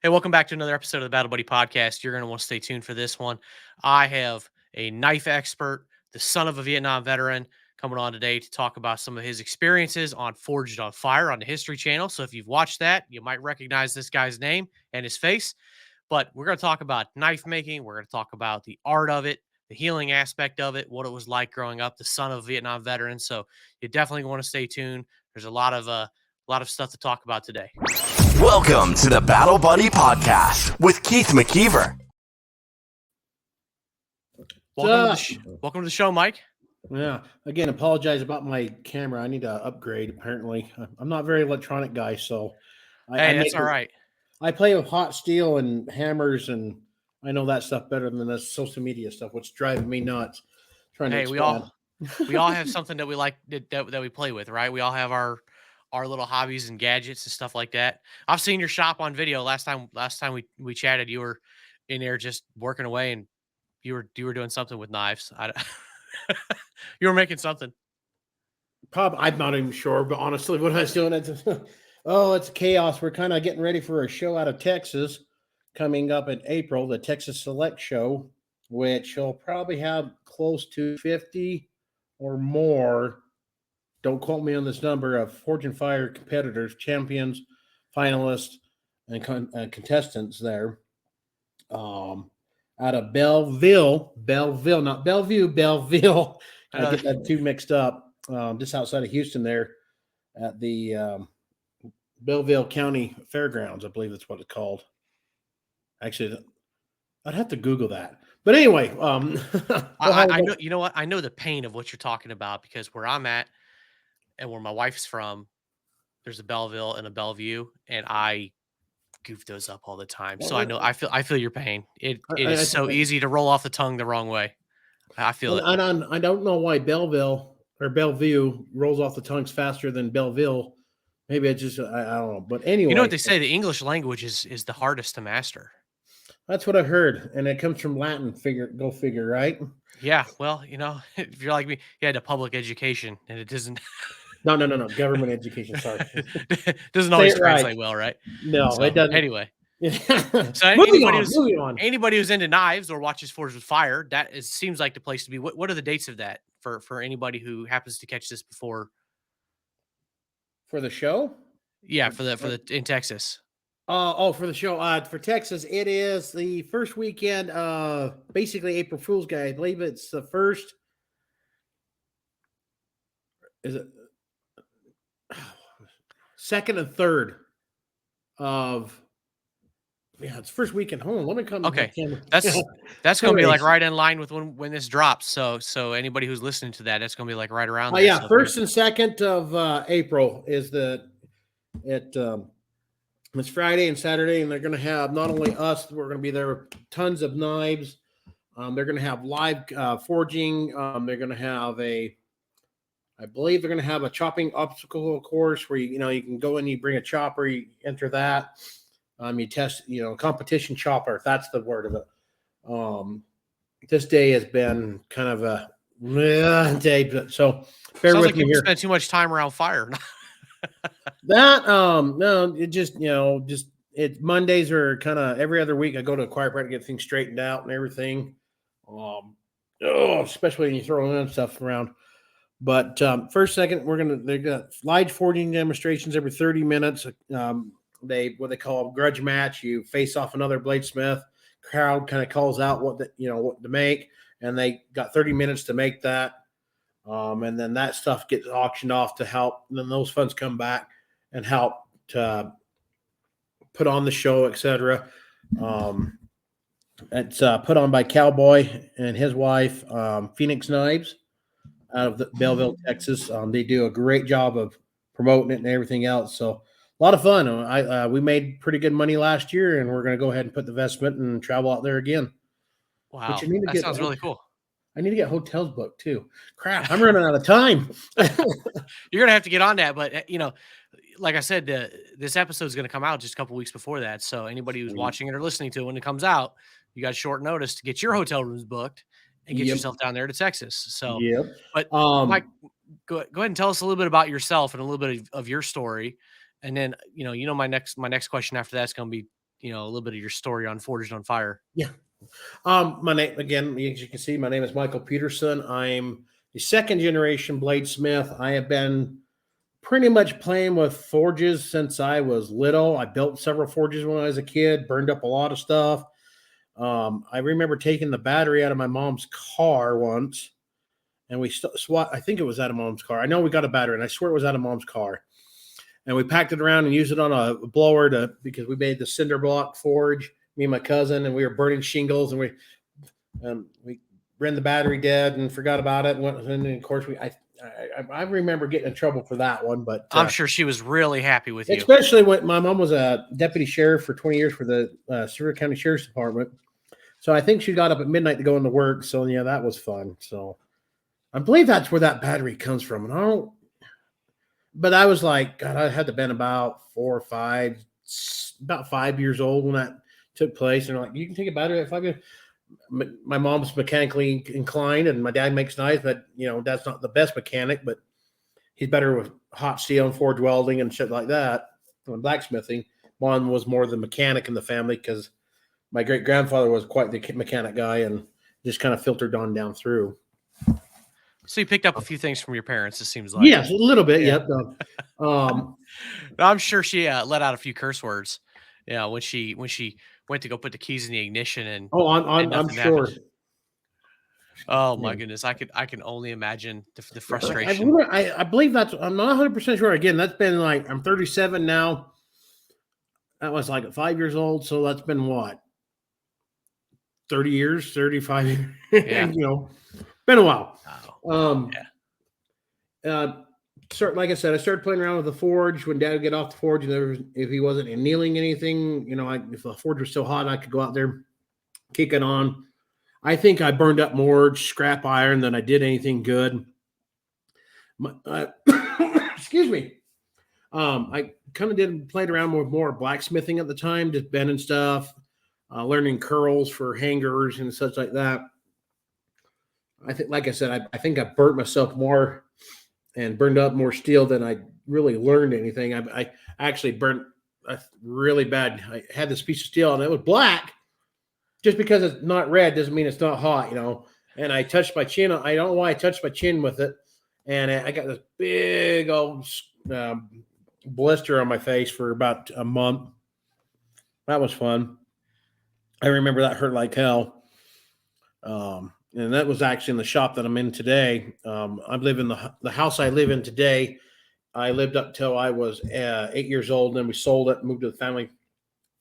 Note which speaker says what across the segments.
Speaker 1: Hey, welcome back to another episode of the Battle Buddy Podcast. You're going to want to stay tuned for this one. I have a knife expert, the son of a Vietnam veteran, coming on today to talk about some of his experiences on Forged on Fire on the History Channel. So if you've watched that, you might recognize this guy's name and his face. But we're going to talk about knife making. We're going to talk about the art of it, the healing aspect of it, what it was like growing up, the son of a Vietnam veteran. So you definitely want to stay tuned. There's a lot of stuff to talk about today.
Speaker 2: Welcome to the Battle Buddy Podcast with Keith McKeever.
Speaker 1: Welcome to the show, Mike.
Speaker 3: Yeah. Again, apologize about my camera. I need to upgrade, apparently. I'm not a very electronic guy, so...
Speaker 1: That's all right.
Speaker 3: I play with hot steel and hammers, and I know that stuff better than the social media stuff, which drives me nuts.
Speaker 1: We all have something that we like that we play with, right? We all have our little hobbies and gadgets and stuff like that. I've seen your shop on video. Last time we chatted, you were in there just working away, and you were doing something with knives. You were making something.
Speaker 3: I'm not even sure, but honestly, what I was doing, it's chaos. We're kind of getting ready for a show out of Texas coming up in April, the Texas Select Show, which will probably have close to 50 or more. Don't quote me on this number of Forged on Fire competitors, champions, finalists, and contestants there. Out of Belleville, not Bellevue, Belleville. I get that two mixed up. Just outside of Houston there at the Belleville County Fairgrounds, I believe that's what it's called. Actually, I'd have to Google that. But anyway,
Speaker 1: I know. You know what? I know the pain of what you're talking about because where I'm at and where my wife's from, there's a Belleville and a Bellevue, and I goof those up all the time. So I know I feel your pain. It is so easy to roll off the tongue the wrong way. I feel it.
Speaker 3: I don't know why Belleville or Bellevue rolls off the tongues faster than Belleville. Maybe it's just I don't know. But anyway,
Speaker 1: you know what they say? The English language is the hardest to master.
Speaker 3: That's what I heard, and it comes from Latin. Go figure, right?
Speaker 1: Yeah. Well, if you're like me, you had a public education, and it doesn't.
Speaker 3: No. Government education. Sorry,
Speaker 1: doesn't always translate well, right?
Speaker 3: No, it doesn't.
Speaker 1: Anyway, so
Speaker 3: moving on.
Speaker 1: Anybody who's into knives or watches Forged with Fire, seems like the place to be. What are the dates of that for anybody who happens to catch this before?
Speaker 3: For the show?
Speaker 1: Yeah, for the in Texas.
Speaker 3: For the show. For Texas, it is the first weekend, basically April Fool's Day. I believe it's the first. Is it second and third of? Yeah, it's first weekend. Hold on, let me come.
Speaker 1: Okay, that's going to be like right in line with when this drops. So anybody who's listening to that, it's going to be like right around there.
Speaker 3: Yeah, first and second of April is it's Friday and Saturday, and they're going to have not only us, we're going to be there with tons of knives. They're going to have live forging. They're going to have I believe they're going to have a chopping obstacle course where you can go in, you bring a chopper, you enter that. You test, competition chopper, if that's the word of it. This day has been kind of a day, so bear with me here.
Speaker 1: Spend too much time around fire.
Speaker 3: No, it just Mondays are kind of every other week. I go to a chiropractor to get things straightened out and everything. Especially when you throw in stuff around. But first, second, they got live forging demonstrations every 30 minutes. What they call a grudge match. You face off another bladesmith. Crowd kind of calls out what to make, and they got 30 minutes to make that. And then that stuff gets auctioned off to help. And then those funds come back and help to put on the show, etc. It's put on by Cowboy and his wife, Phoenix Knives, out of Belleville, Texas. They do a great job of promoting it and everything else. So a lot of fun. We made pretty good money last year, and we're going to go ahead and put the investment and travel out there again.
Speaker 1: Wow, that sounds really cool.
Speaker 3: I need to get hotels booked too. Crap, I'm running out of time.
Speaker 1: You're gonna have to get on that, but like I said, this episode is gonna come out just a couple weeks before that. So anybody who's watching it or listening to it when it comes out, you got short notice to get your hotel rooms booked and get yourself down there to Texas. So, but Mike, go ahead and tell us a little bit about yourself and a little bit of your story, and then my next question after that's gonna be a little bit of your story on Forged on Fire.
Speaker 3: Yeah. My name again, as you can see, my name is Michael Peterson. I'm a second generation bladesmith. I have been pretty much playing with forges since I was little. I built several forges when I was a kid, burned up a lot of stuff. I remember taking the battery out of my mom's car once, and we I think it was out of mom's car. I know we got a battery, and I swear it was out of mom's car. And we packed it around and used it on a blower because we made the cinder block forge, me and my cousin, and we were burning shingles, and we ran the battery dead and forgot about it. And of course, I remember getting in trouble for that one, but
Speaker 1: I'm sure she was really happy with you.
Speaker 3: Especially when my mom was a deputy sheriff for 20 years for the Sevier County Sheriff's Department. So I think she got up at midnight to go into work. So yeah, that was fun. So I believe that's where that battery comes from. And but I was like, God, I had to been about 5 years old when that took place. And they're like, you can take a battery at 5 years. My mom's mechanically inclined, and my dad makes knives, but Dad's not the best mechanic, but he's better with hot steel and forge welding and shit like that. And blacksmithing. Mom was more the mechanic in the family because my great grandfather was quite the mechanic guy, and just kind of filtered on down through.
Speaker 1: So you picked up a few things from your parents, it seems like.
Speaker 3: Yes, a little bit.
Speaker 1: Yeah.
Speaker 3: Yep.
Speaker 1: I'm sure she let out a few curse words, when she went to go put the keys in the ignition and
Speaker 3: I'm sure.
Speaker 1: happened. Oh my goodness, I can only imagine the frustration.
Speaker 3: I believe I'm not 100% sure. Again, that's been like, I'm 37 now. That was like at 5 years old, so that's been what, 30 years, 35 years.
Speaker 1: Yeah.
Speaker 3: Been a while.
Speaker 1: Oh.
Speaker 3: Like I said, I started playing around with the forge when Dad would get off the forge, and if he wasn't annealing anything, if the forge was still hot, I could go out there, kick it on. I think I burned up more scrap iron than I did anything good. Excuse me. I kind of played around with more blacksmithing at the time, just bending stuff, learning curls for hangers and such like that. I think, like I said, I think I burnt myself more and burned up more steel than I really learned anything. I actually burnt really bad. I had this piece of steel and it was black. Just because it's not red doesn't mean it's not hot, And I touched my chin. I don't know why I touched my chin with it. And I got this big old blister on my face for about a month. That was fun. I remember that hurt like hell. And that was actually in the shop that I'm in today. I live in the house I live in today. I lived up till I was 8 years old. Then we sold it and moved to the family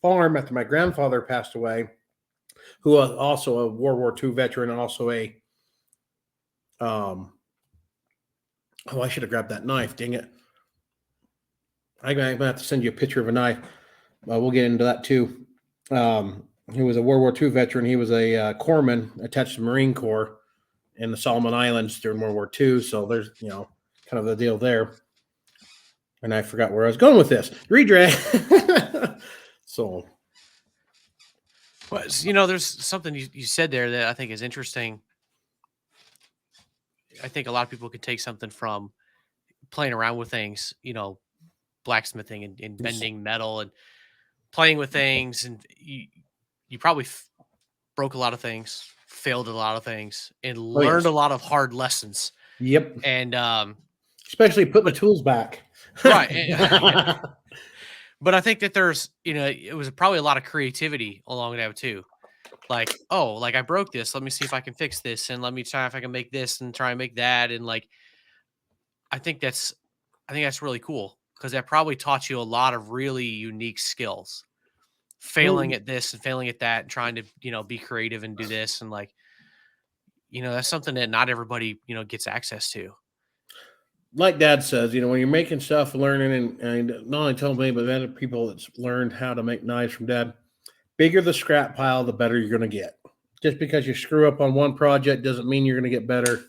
Speaker 3: farm after my grandfather passed away, who was also a World War II veteran and also I should have grabbed that knife. Dang it. I'm going to have to send you a picture of a knife. We'll get into that too. He was a World War II veteran. He was a corpsman attached to the Marine Corps in the Solomon Islands during World War II. So there's, kind of the deal there. And I forgot where I was going with this. Redrag. So.
Speaker 1: Well, there's something you said there that I think is interesting. I think a lot of people could take something from playing around with things, blacksmithing and bending metal and playing with things. And you probably broke a lot of things, failed at a lot of things, and learned a lot of hard lessons.
Speaker 3: Yep.
Speaker 1: And
Speaker 3: especially putting the tools back.
Speaker 1: Right. But I think that there's, it was probably a lot of creativity along that too. Like, I broke this. Let me see if I can fix this. And let me try if I can make this and try and make that. And I think that's really cool because that probably taught you a lot of really unique skills. Failing at this and failing at that and trying to, be creative and do this. And that's something that not everybody, gets access to.
Speaker 3: Like Dad says, when you're making stuff, learning, and not only telling me, but other people that's learned how to make knives from Dad, bigger the scrap pile, the better you're going to get. Just because you screw up on one project doesn't mean you're going to get better.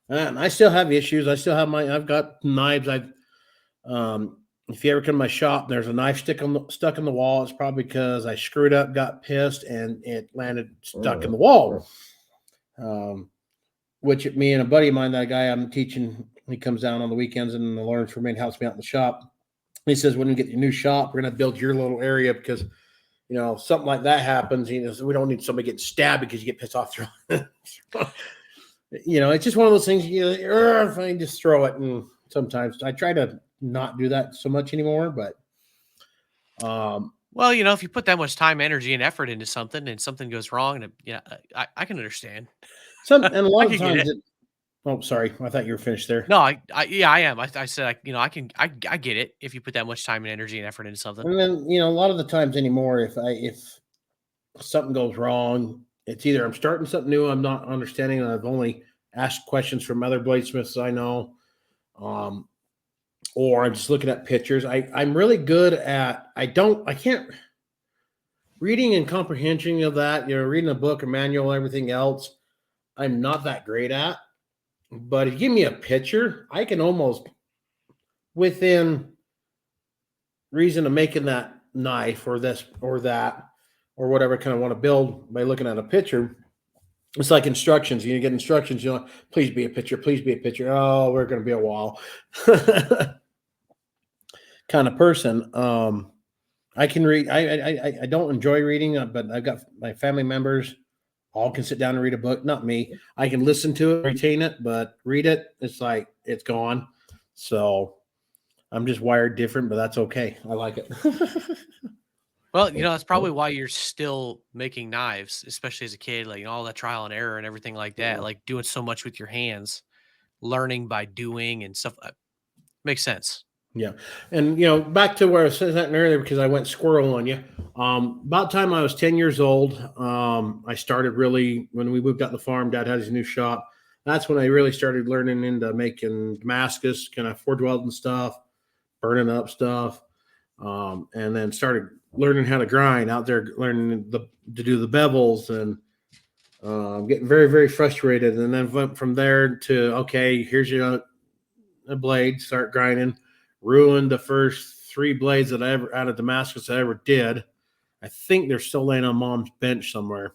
Speaker 3: And I still have issues. I've got knives. If you ever come to my shop, there's a knife stuck in the wall. It's probably because I screwed up, got pissed, and it landed stuck in the wall. Which me and a buddy of mine, that guy I'm teaching, he comes down on the weekends and learns from me and helps me out in the shop. He says, when you get your new shop, we're going to build your little area because, something like that happens. So we don't need somebody getting stabbed because you get pissed off. It's just one of those things, if I just throw it. And sometimes I try to not do that so much anymore, but.
Speaker 1: Well, if you put that much time, energy, and effort into something and something goes wrong, and I can understand.
Speaker 3: And a lot
Speaker 1: I
Speaker 3: of
Speaker 1: can get
Speaker 3: times
Speaker 1: it.
Speaker 3: oh, sorry. I thought you were finished there.
Speaker 1: No, yeah, I am. I said, I get it if you put that much time and energy and effort into something.
Speaker 3: And then, a lot of the times anymore, if something goes wrong, it's either I'm starting something new, I'm not understanding, and I've only asked questions from other bladesmiths I know, or I'm just looking at pictures. I'm really good at, I can't, reading and comprehension of that, reading a book or manual, everything else, I'm not that great at. But if you give me a picture, I can almost, within reason of making that knife or this or that or whatever I kind of want to build by looking at a picture. It's like instructions. You get instructions, please be a picture, please be a picture. Oh, we're going to be a wall kind of person. I can read. I don't enjoy reading, but I've got my family members all can sit down and read a book. Not me. I can listen to it, retain it, but read it, it's like it's gone. So I'm just wired different, but that's okay. I like it.
Speaker 1: Well, that's probably why you're still making knives, especially as a kid, like all that trial and error and everything like that, like doing so much with your hands, learning by doing and stuff. Makes sense.
Speaker 3: Yeah. And, back to where I was saying that earlier, because I went squirrel on you. About the time I was 10 years old, I started really, when we moved out the farm, Dad had his new shop. That's when I really started learning into making Damascus, kind of forge welding stuff, burning up stuff. And then started learning how to grind out there, learning to do the bevels, and getting very, very frustrated. And then went from there to, okay, here's your a blade, start grinding. Ruined the first 3 blades that I ever out of Damascus I ever did. I think they're still laying on Mom's bench somewhere.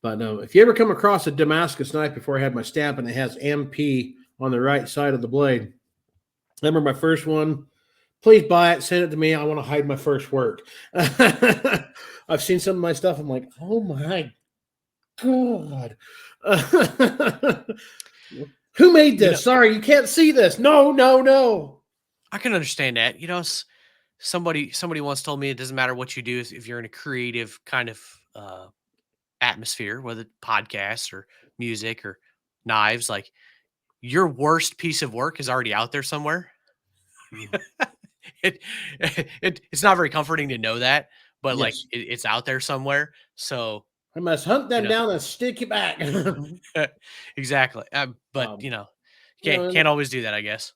Speaker 3: But if you ever come across a Damascus knife before I had my stamp and it has MP on the right side of the blade, remember my first one, please buy it, send it to me. I want to hide my first work. I've seen some of my stuff. I'm like, oh my God. Who made this? Sorry, you can't see this. No.
Speaker 1: I can understand that. Somebody once told me it doesn't matter what you do if you're in a creative kind of atmosphere, whether podcasts or music or knives, like your worst piece of work is already out there somewhere. It's not very comforting to know that, but
Speaker 3: Yes.
Speaker 1: like it's out there somewhere. So
Speaker 3: I must hunt them down and stick you back.
Speaker 1: Exactly. But can't always do that, I guess.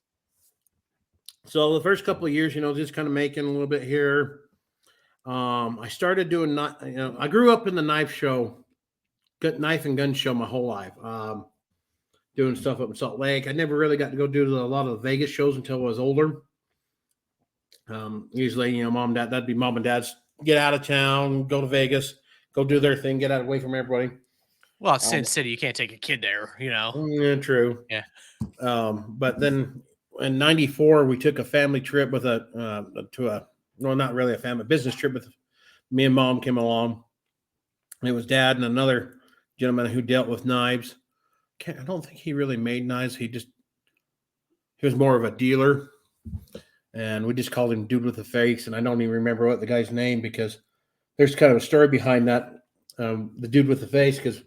Speaker 3: So the first couple of years, just kind of making a little bit here. I started doing I grew up in the knife and gun show my whole life. Doing stuff up in Salt Lake. I never really got to go do a lot of the Vegas shows until I was older. Usually, mom, dad, that'd be mom and dad's get out of town, go to Vegas, go do their thing, get out away from everybody.
Speaker 1: Well, it's Sin City. You can't take a kid there,
Speaker 3: Yeah, true.
Speaker 1: Yeah.
Speaker 3: But then in '94, we took a family trip with not really a family business trip, with me and Mom came along. And it was Dad and another gentleman who dealt with knives. I don't think he really made knives. He was more of a dealer. And we just called him Dude with the Face. And I don't even remember what the guy's name, because there's kind of a story behind that. The Dude with the Face, because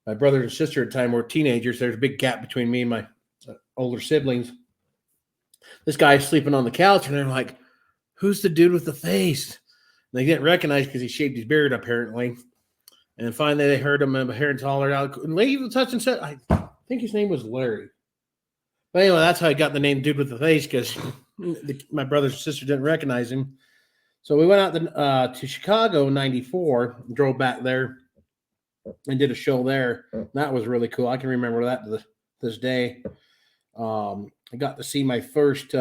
Speaker 3: my brother and sister at the time were teenagers. There's a big gap between me and my older siblings. This guy's sleeping on the couch, and they're like, who's the dude with the face? And they didn't recognize because he shaved his beard, apparently. And finally, they heard him hear and holler out, and leave the touch and said, I think his name was Larry. But anyway, that's how I got the name Dude with the Face, because my brother and sister didn't recognize him. So we went out to Chicago in '94, drove back there, and did a show there. That was really cool. I can remember that to this day. I got to see my first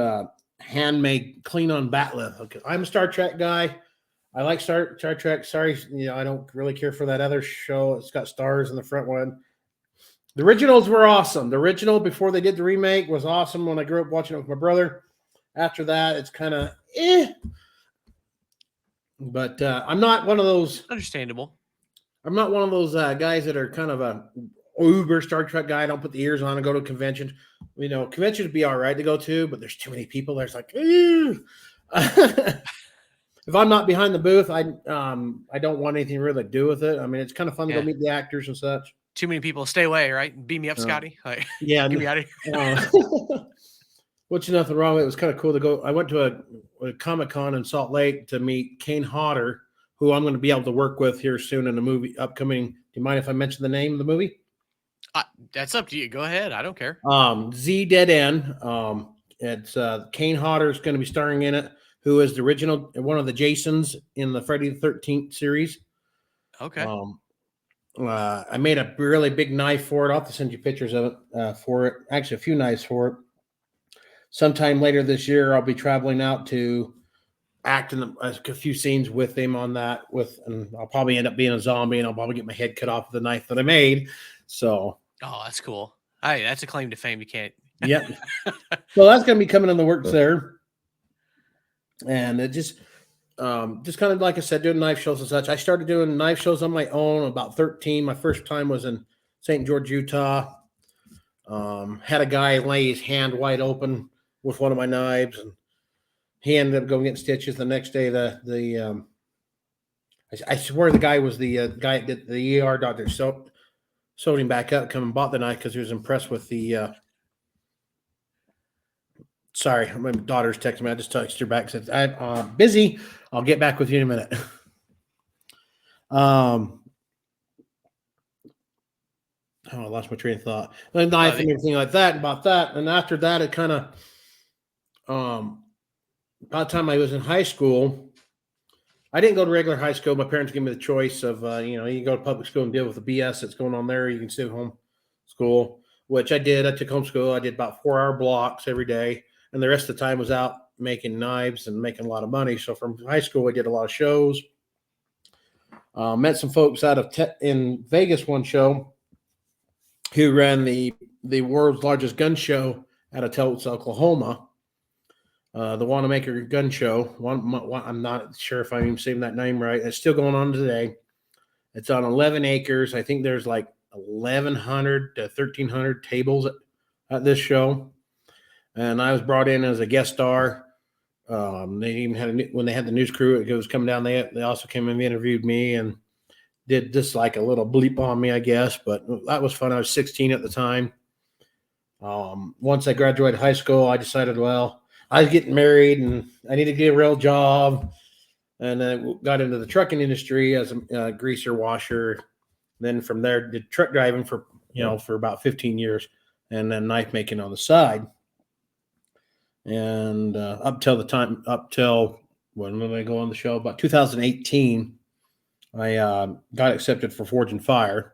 Speaker 3: handmade clean-on bat lift. Okay. I'm a Star Trek guy. I like Star Trek. Sorry, I don't really care for that other show. It's got stars in the front one. The originals were awesome. The original, before they did the remake, was awesome when I grew up watching it with my brother. After that, it's kind of eh. But I'm not one of those.
Speaker 1: Understandable.
Speaker 3: I'm not one of those guys that are kind of a uber Star Trek guy. I don't put the ears on and go to conventions. Conventions would be all right to go to, but there's too many people. There's like, if I'm not behind the booth, I don't want anything really to do with it. I mean, it's kind of fun to go meet the actors and such.
Speaker 1: Too many people. Stay away, right? Beam me up, Scotty. Like,
Speaker 3: yeah,
Speaker 1: get me out of
Speaker 3: here. Which is nothing wrong with it. It was kind of cool to go. I went to a Comic-Con in Salt Lake to meet Kane Hodder, who I'm going to be able to work with here soon in a movie upcoming. Do you mind if I mention the name of the movie?
Speaker 1: That's up to you. Go ahead. I don't care.
Speaker 3: Z Dead End. It's Kane Hodder is going to be starring in it, who is the original one of the Jasons in the Friday the 13th series.
Speaker 1: Okay.
Speaker 3: I made a really big knife for it. I'll have to send you pictures of it for it. Actually, a few knives for it. Sometime later this year, I'll be traveling out to act in a few scenes with him on that. And I'll probably end up being a zombie, and I'll probably get my head cut off with the knife that I made. So,
Speaker 1: that's cool. Hey, that's a claim to fame. You can't.
Speaker 3: Yep. So that's going to be coming in the works there, and it just kind of like I said, doing knife shows and such. I started doing knife shows on my own about 13. My first time was in St. George, Utah. Had a guy lay his hand wide open with one of my knives, and he ended up going getting stitches. The next day, I swear the guy was the guy that did the ER doctor sewed him back up, come and bought the knife because he was impressed with the. Sorry, my daughter's texting me. I just texted her back. Said I'm busy. I'll get back with you in a minute. I lost my train of thought. The knife and everything like that, about that. And after that, it kind of, by the time I was in high school, I didn't go to regular high school. My parents gave me the choice of, you can go to public school and deal with the BS that's going on there. You can stay home school, which I did. I took home school. I did about 4-hour blocks every day. And the rest of the time was out making knives and making a lot of money. So from high school, I did a lot of shows. Met some folks out of in Vegas one show who ran the world's largest gun show out of Tulsa, Oklahoma. The Knifemaker gun show. I'm not sure if I'm even saying that name right. It's still going on today. It's on 11 acres. I think there's like 1,100 to 1,300 tables at this show. And I was brought in as a guest star. They even had when they had the news crew, it was coming down. They also came and interviewed me and did just like a little bleep on me, I guess. But that was fun. I was 16 at the time. Once I graduated high school, I decided, well, I was getting married and I needed to get a real job. And then got into the trucking industry as a greaser washer. Then from there, did truck driving for about 15 years, and then knife making on the side. And up till when did I go on the show? About 2018, I got accepted for Forge and Fire.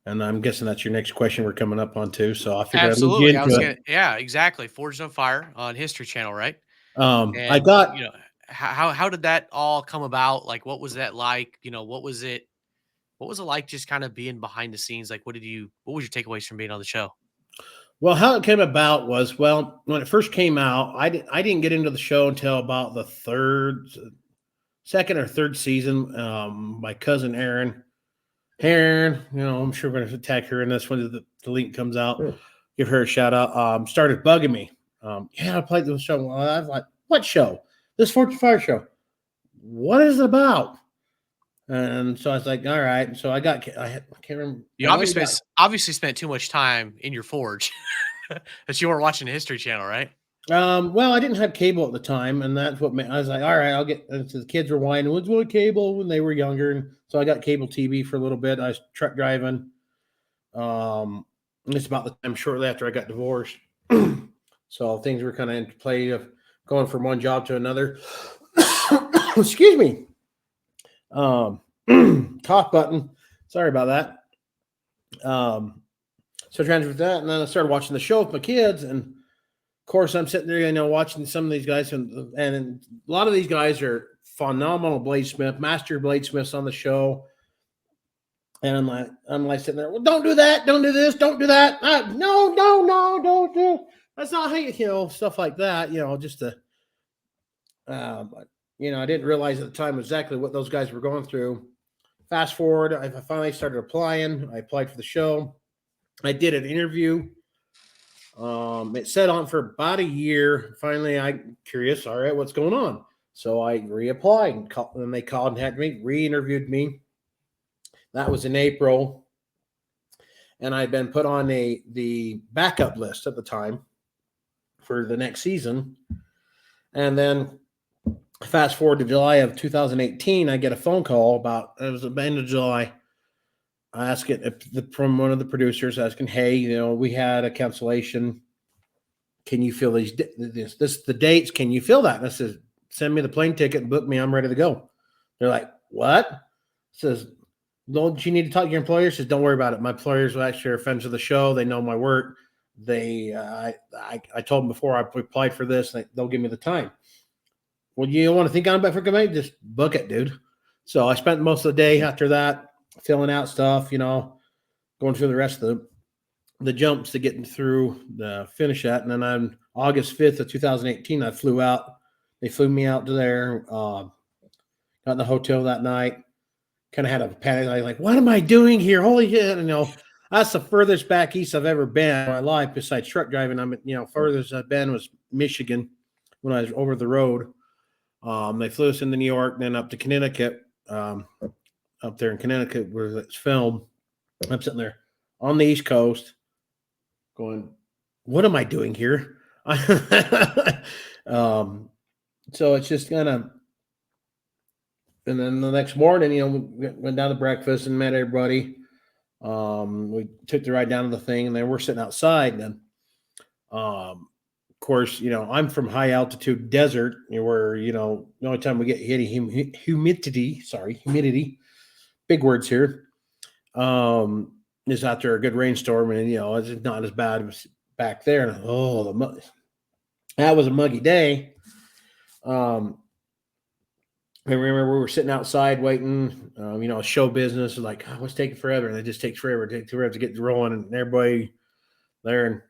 Speaker 3: And I'm guessing that's your next question we're coming up on too. So I figured
Speaker 1: absolutely.
Speaker 3: I'd
Speaker 1: yeah, exactly. Forged on Fire on History Channel, right?
Speaker 3: I got
Speaker 1: how did that all come about? Like, what was that like? What was it like just kind of being behind the scenes? Like, what was your takeaways from being on the show?
Speaker 3: Well, how it came about was, when it first came out, I didn't get into the show until about the second or third season. My cousin Erin, I'm sure we're going to tag her in this when the link comes out. Sure. Give her a shout out. Started bugging me. I played the show. Well, I was like, what show? This Forge and Fire show. What is it about? And so I was like, all right. So I can't remember.
Speaker 1: You obviously spent too much time in your forge that you weren't watching the History Channel, right?
Speaker 3: Well, I didn't have cable at the time, and that's what I was like, all right, I'll get. So the kids were whining, "What's what cable?" when they were younger, and so I got cable TV for a little bit. I was truck driving. It's about the time shortly after I got divorced, so things were kind of in play of going from one job to another. Excuse me. Cough button. Sorry about that. So I transferred that, and then I started watching the show with my kids, and of course I'm sitting there, watching some of these guys, and a lot of these guys are phenomenal bladesmith, master bladesmiths on the show. And I'm like sitting there, well, don't do that, don't do this, don't do that. No, don't do. That's not how stuff like that, just to But I didn't realize at the time exactly what those guys were going through. Fast forward, I finally started applying. I applied for the show. I did an interview. It set on for about a year. Finally, I'm curious. All right, what's going on? So I reapplied, and they called and had me, re-interviewed me. That was in April, and I'd been put on the backup list at the time for the next season. And then fast forward to July of 2018, I get a phone call it was the end of July. I ask it from one of the producers asking, "Hey, we had a cancellation. Can you fill the dates? Can you fill that?" And I says, "Send me the plane ticket and book me. I'm ready to go." They're like, "What?" Says, "Don't you need to talk to your employer?" Says, "Don't worry about it. My employers actually are friends of the show. They know my work. I told them before I applied for this. They'll give me the time." Well, you don't want to think on it for coming? Just book it, dude. So I spent most of the day after that filling out stuff, going through the rest of the jumps to get through the finish at. And then on August 5th of 2018, I flew out. They flew me out to there, got in the hotel that night, kind of had a panic. Like, what am I doing here? Holy shit. That's the furthest back east I've ever been in my life besides truck driving. Furthest I've been was Michigan when I was over the road. They flew us into New York, then up to Connecticut, up there in Connecticut where it's filmed. I'm sitting there on the East Coast going, what am I doing here? So it's just kind of, and then the next morning, we went down to breakfast and met everybody. We took the ride down to the thing, and then we're sitting outside. And of course, I'm from high altitude desert where, the only time we get any humidity, big words here, is after a good rainstorm. And, it's not as bad as back there. And, that was a muggy day. I remember we were sitting outside waiting, show business is like, oh, what's taking forever? And it just takes forever. It takes forever to get rolling. And everybody there, and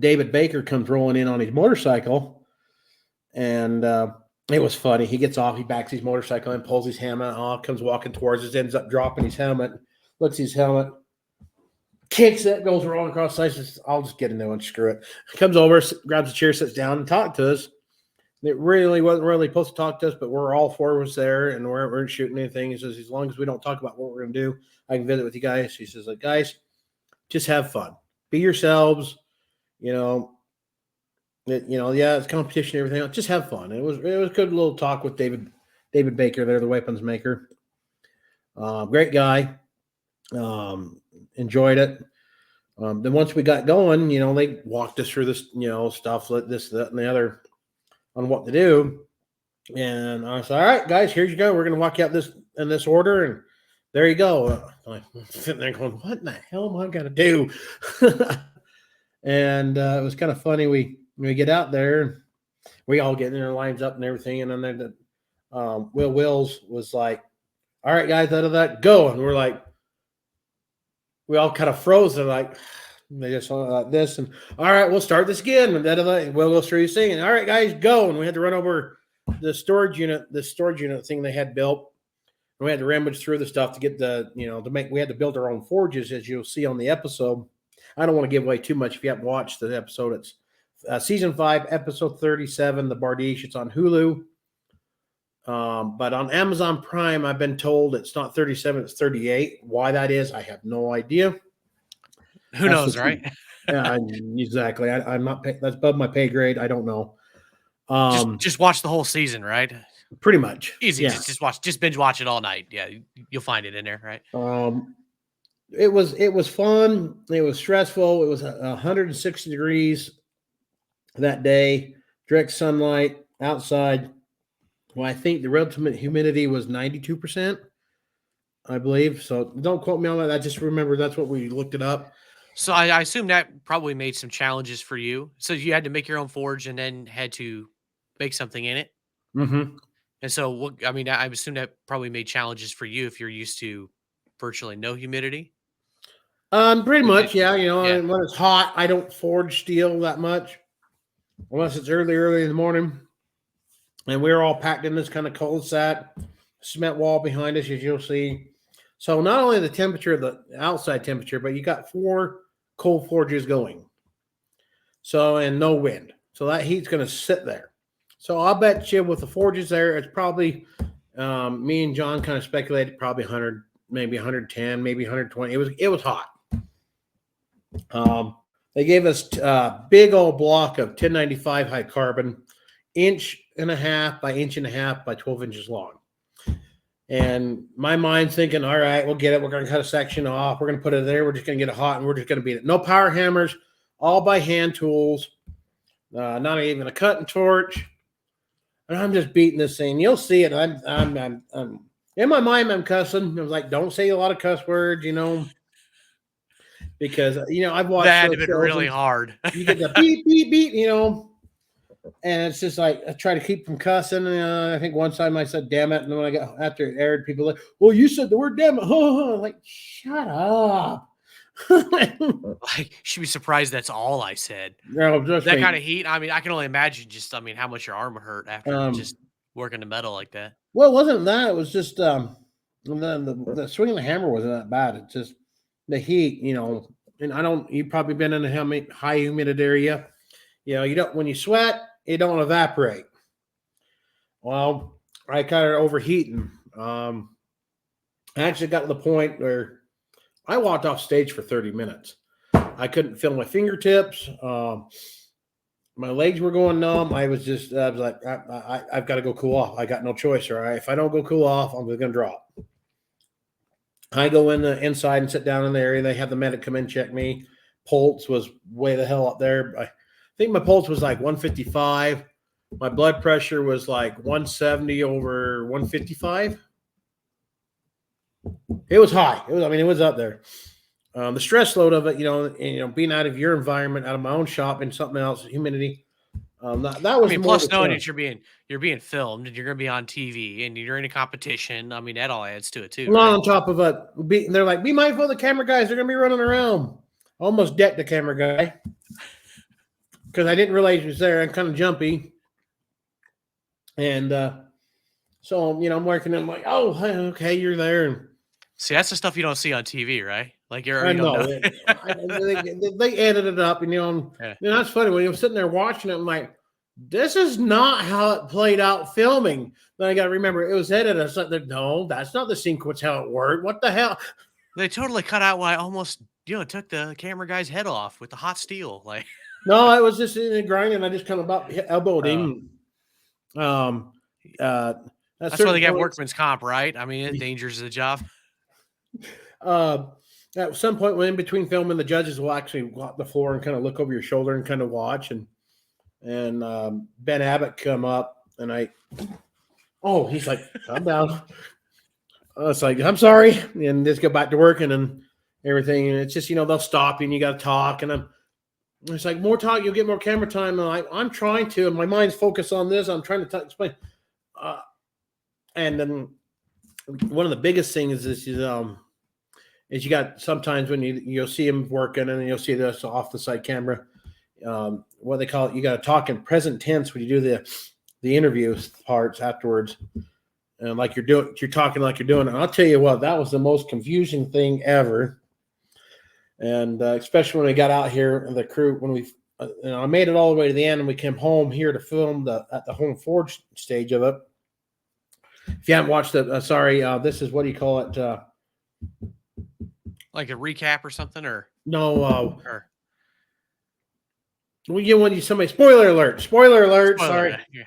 Speaker 3: David Baker comes rolling in on his motorcycle. And it was funny. He gets off, he backs his motorcycle and pulls his helmet off, comes walking towards us, ends up dropping his helmet, looks at his helmet, kicks it, goes rolling across the side, says, I'll just get a new one, screw it. Comes over, grabs a chair, sits down and talks to us. It really wasn't really supposed to talk to us, but we're all four of us there, and we weren't shooting anything. He says, as long as we don't talk about what we're going to do, I can visit with you guys. He says, guys, just have fun. Be yourselves. Yeah, it's competition and everything. Just have fun. It was a good little talk with David Baker there, the weapons maker. Great guy. Enjoyed it. Then once we got going, they walked us through this, stuff, this, that, and the other, on what to do. And I said, all right, guys, here you go. We're going to walk you out in this order. And there you go. I'm sitting there going, what in the hell am I going to do? And it was kind of funny. We get out there, we all get in our lines up and everything. And then Will Wills was like, all right, guys, go. And we're like, we all kind of froze. They're like, they just like this, and all right, we'll start this again. And we'll go through singing. All right, guys, go. And we had to run over the storage unit thing they had built. And we had to rummage through the stuff to get we had to build our own forges, as you'll see on the episode. I don't want to give away too much if you haven't watched the episode. It's season 5, episode 37, The Bardiche. It's on Hulu. But on Amazon Prime, I've been told it's not 37, it's 38. Why that is, I have no idea.
Speaker 1: Who knows, right?
Speaker 3: Yeah, exactly. I'm not. That's above my pay grade. I don't know.
Speaker 1: Just watch the whole season, right?
Speaker 3: Pretty much.
Speaker 1: Easy.
Speaker 3: Yeah.
Speaker 1: Just binge watch it all night. Yeah, you'll find it in there, right?
Speaker 3: It was fun. It was stressful. It was 160 degrees that day. Direct sunlight outside. Well, I think the relative humidity was 92%, I believe. So don't quote me on that. I just remember that's what we looked it up.
Speaker 1: So I assume that probably made some challenges for you. So you had to make your own forge and then had to make something in it.
Speaker 3: Mm-hmm.
Speaker 1: And so I assume that probably made challenges for you if you're used to virtually no humidity.
Speaker 3: Pretty much, yeah.
Speaker 1: Yeah.
Speaker 3: When it's hot, I don't forge steel that much unless it's early in the morning. and we were all packed in this kind of cul-de-sac, cement wall behind us, as you'll see. So not only the temperature, the outside temperature, but you got 4 coal forges going. So, and no wind. So that heat's going to sit there. So I'll bet you with the forges there, it's probably me and John kind of speculated probably 100, maybe 110, maybe 120. It was hot. They gave us a big old block of 1095 high carbon, 1.5 by 1.5 by 12 inches long. And my mind's thinking, all right, we'll get it. We're going to cut a section off. We're going to put it there. We're just going to get it hot, and we're just going to beat it. No power hammers, all by hand tools, not even a cutting torch. And I'm just beating this thing. You'll see it. I'm in my mind, I'm cussing. I was like, don't say a lot of cuss words, because I've watched
Speaker 1: That had
Speaker 3: those
Speaker 1: been
Speaker 3: shows
Speaker 1: really
Speaker 3: and
Speaker 1: hard.
Speaker 3: you get the beep beep beep, and it's just like I try to keep from cussing. I think one time I said "damn it," and then when I got after it aired, people were like, "Well, you said the word damn it." Like, shut up.
Speaker 1: Like, should be surprised that's all I said.
Speaker 3: No, just
Speaker 1: That
Speaker 3: me.
Speaker 1: kind of heat. I mean, I can only imagine how much your arm would hurt after just working the metal like that.
Speaker 3: Well, it wasn't that. It was just the swinging the hammer wasn't that bad. It's just the heat, and you've probably been in a high humid area. You don't, when you sweat, it don't evaporate. Well, I kind of overheating. I actually got to the point where I walked off stage for 30 minutes. I couldn't feel my fingertips. My legs were going numb. I was like, I've got to go cool off. I got no choice. All right. If I don't go cool off, I'm going to drop. I go in the inside and sit down in the area. They have the medic come in, check me. Pulse was way the hell up there. I think my pulse was like 155. My blood pressure was like 170 over 155. It was high. It was up there. The stress load of it, being out of your environment, out of my own shop, and something else, humidity. That was
Speaker 1: plus knowing that you're being filmed and you're going to be on TV and you're in a competition. I mean, that all adds to it too.
Speaker 3: Right?
Speaker 1: Right?
Speaker 3: On top of it, they're like, be mindful of the camera guys. They're going to be running around. Almost decked the camera guy because I didn't realize he was there. I'm kind of jumpy, and so I'm working. I'm like, oh, okay, you're there. And
Speaker 1: see, that's the stuff you don't see on TV, right? Like they
Speaker 3: edited it up, and that's funny when you're sitting there watching it. I'm like, this is not how it played out filming. Then I got to remember it was edited. It's like, no, that's not the sequence how it worked. What the hell?
Speaker 1: They totally cut out why I almost took the camera guy's head off with the hot steel. Like,
Speaker 3: no, I was just in the grind, and I just kind of about elbowed him.
Speaker 1: That's why they got workman's comp, right? I mean, it endangers the job.
Speaker 3: At some point, when in between filming, the judges will actually walk the floor and kind of look over your shoulder and kind of watch. And Ben Abbott come up, and he's like, "Calm down." It's like, "I'm sorry," and just go back to working and everything. And it's just they'll stop you and you got to talk, and it's like more talk, you'll get more camera time. And I'm trying to, and my mind's focused on this. I'm trying to explain. And then one of the biggest things is you got sometimes when you'll see him working and then you'll see this off the side camera, what they call it, you got to talk in present tense when you do the interview parts afterwards, and like you're talking like you're doing it. And I'll tell you what, that was the most confusing thing ever, and especially when we got out here, the crew, when I made it all the way to the end, and we came home here to film at the home forge stage of it. If you haven't watched it, this is, what do you call it?
Speaker 1: Like a recap or something, or
Speaker 3: no? When somebody, spoiler alert! Sorry.
Speaker 1: Yeah.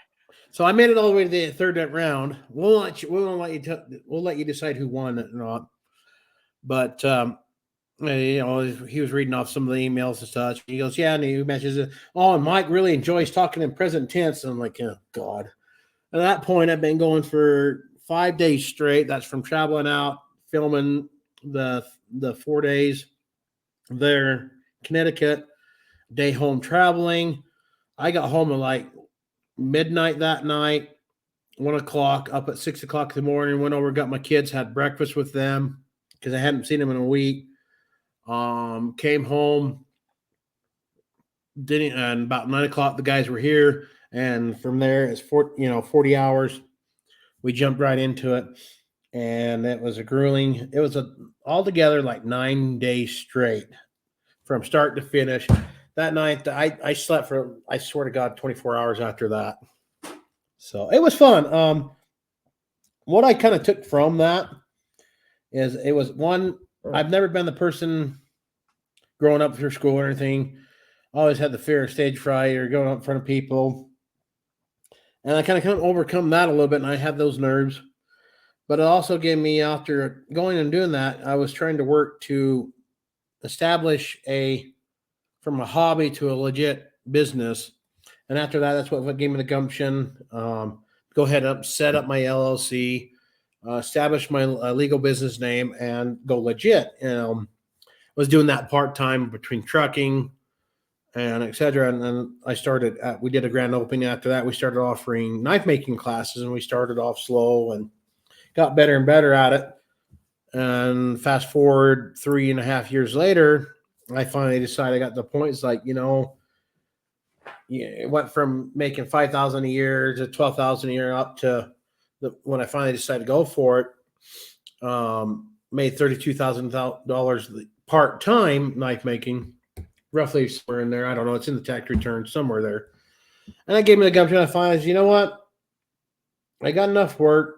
Speaker 3: So I made it all the way to the third round. We'll let you decide who won or not. But he was reading off some of the emails and such. He goes, yeah, and he mentions it. Oh, and Mike really enjoys talking in present tense. And I'm like, oh God. At that point, I've been going for 5 days straight. That's from traveling out, filming the 4 days there, Connecticut, day home traveling. I got home at like midnight that night, 1 o'clock, up at 6 o'clock in the morning, went over, got my kids, had breakfast with them because I hadn't seen them in a week. Came home, and about 9 o'clock, the guys were here. And from there, it's 40 hours. We jumped right into it, and it was it was altogether like 9 days straight from start to finish. That night, I slept for, I swear to God, 24 hours after that. So it was fun. What I kind of took from that is it was one, I've never been the person growing up through school or anything. I always had the fear of stage fright or going up in front of people. And I kind of overcome that a little bit, and I had those nerves. But it also gave me, after going and doing that, I was trying to work to establish from a hobby to a legit business. And after that, that's what gave me the gumption. Go ahead and set up my LLC, establish my legal business name, and go legit. Was doing that part time between trucking and etc. And then we did a grand opening. After that, we started offering knife making classes, and we started off slow and got better and better at it. And fast forward 3.5 years later, I finally decided, I got to the point, it's like, it went from making $5,000 a year to $12,000 a year up to when I finally decided to go for it, made $32,000 part-time knife making, roughly somewhere in there. I don't know. It's in the tax return somewhere there. And that gave me the gumption. I finally, you know what? I got enough work.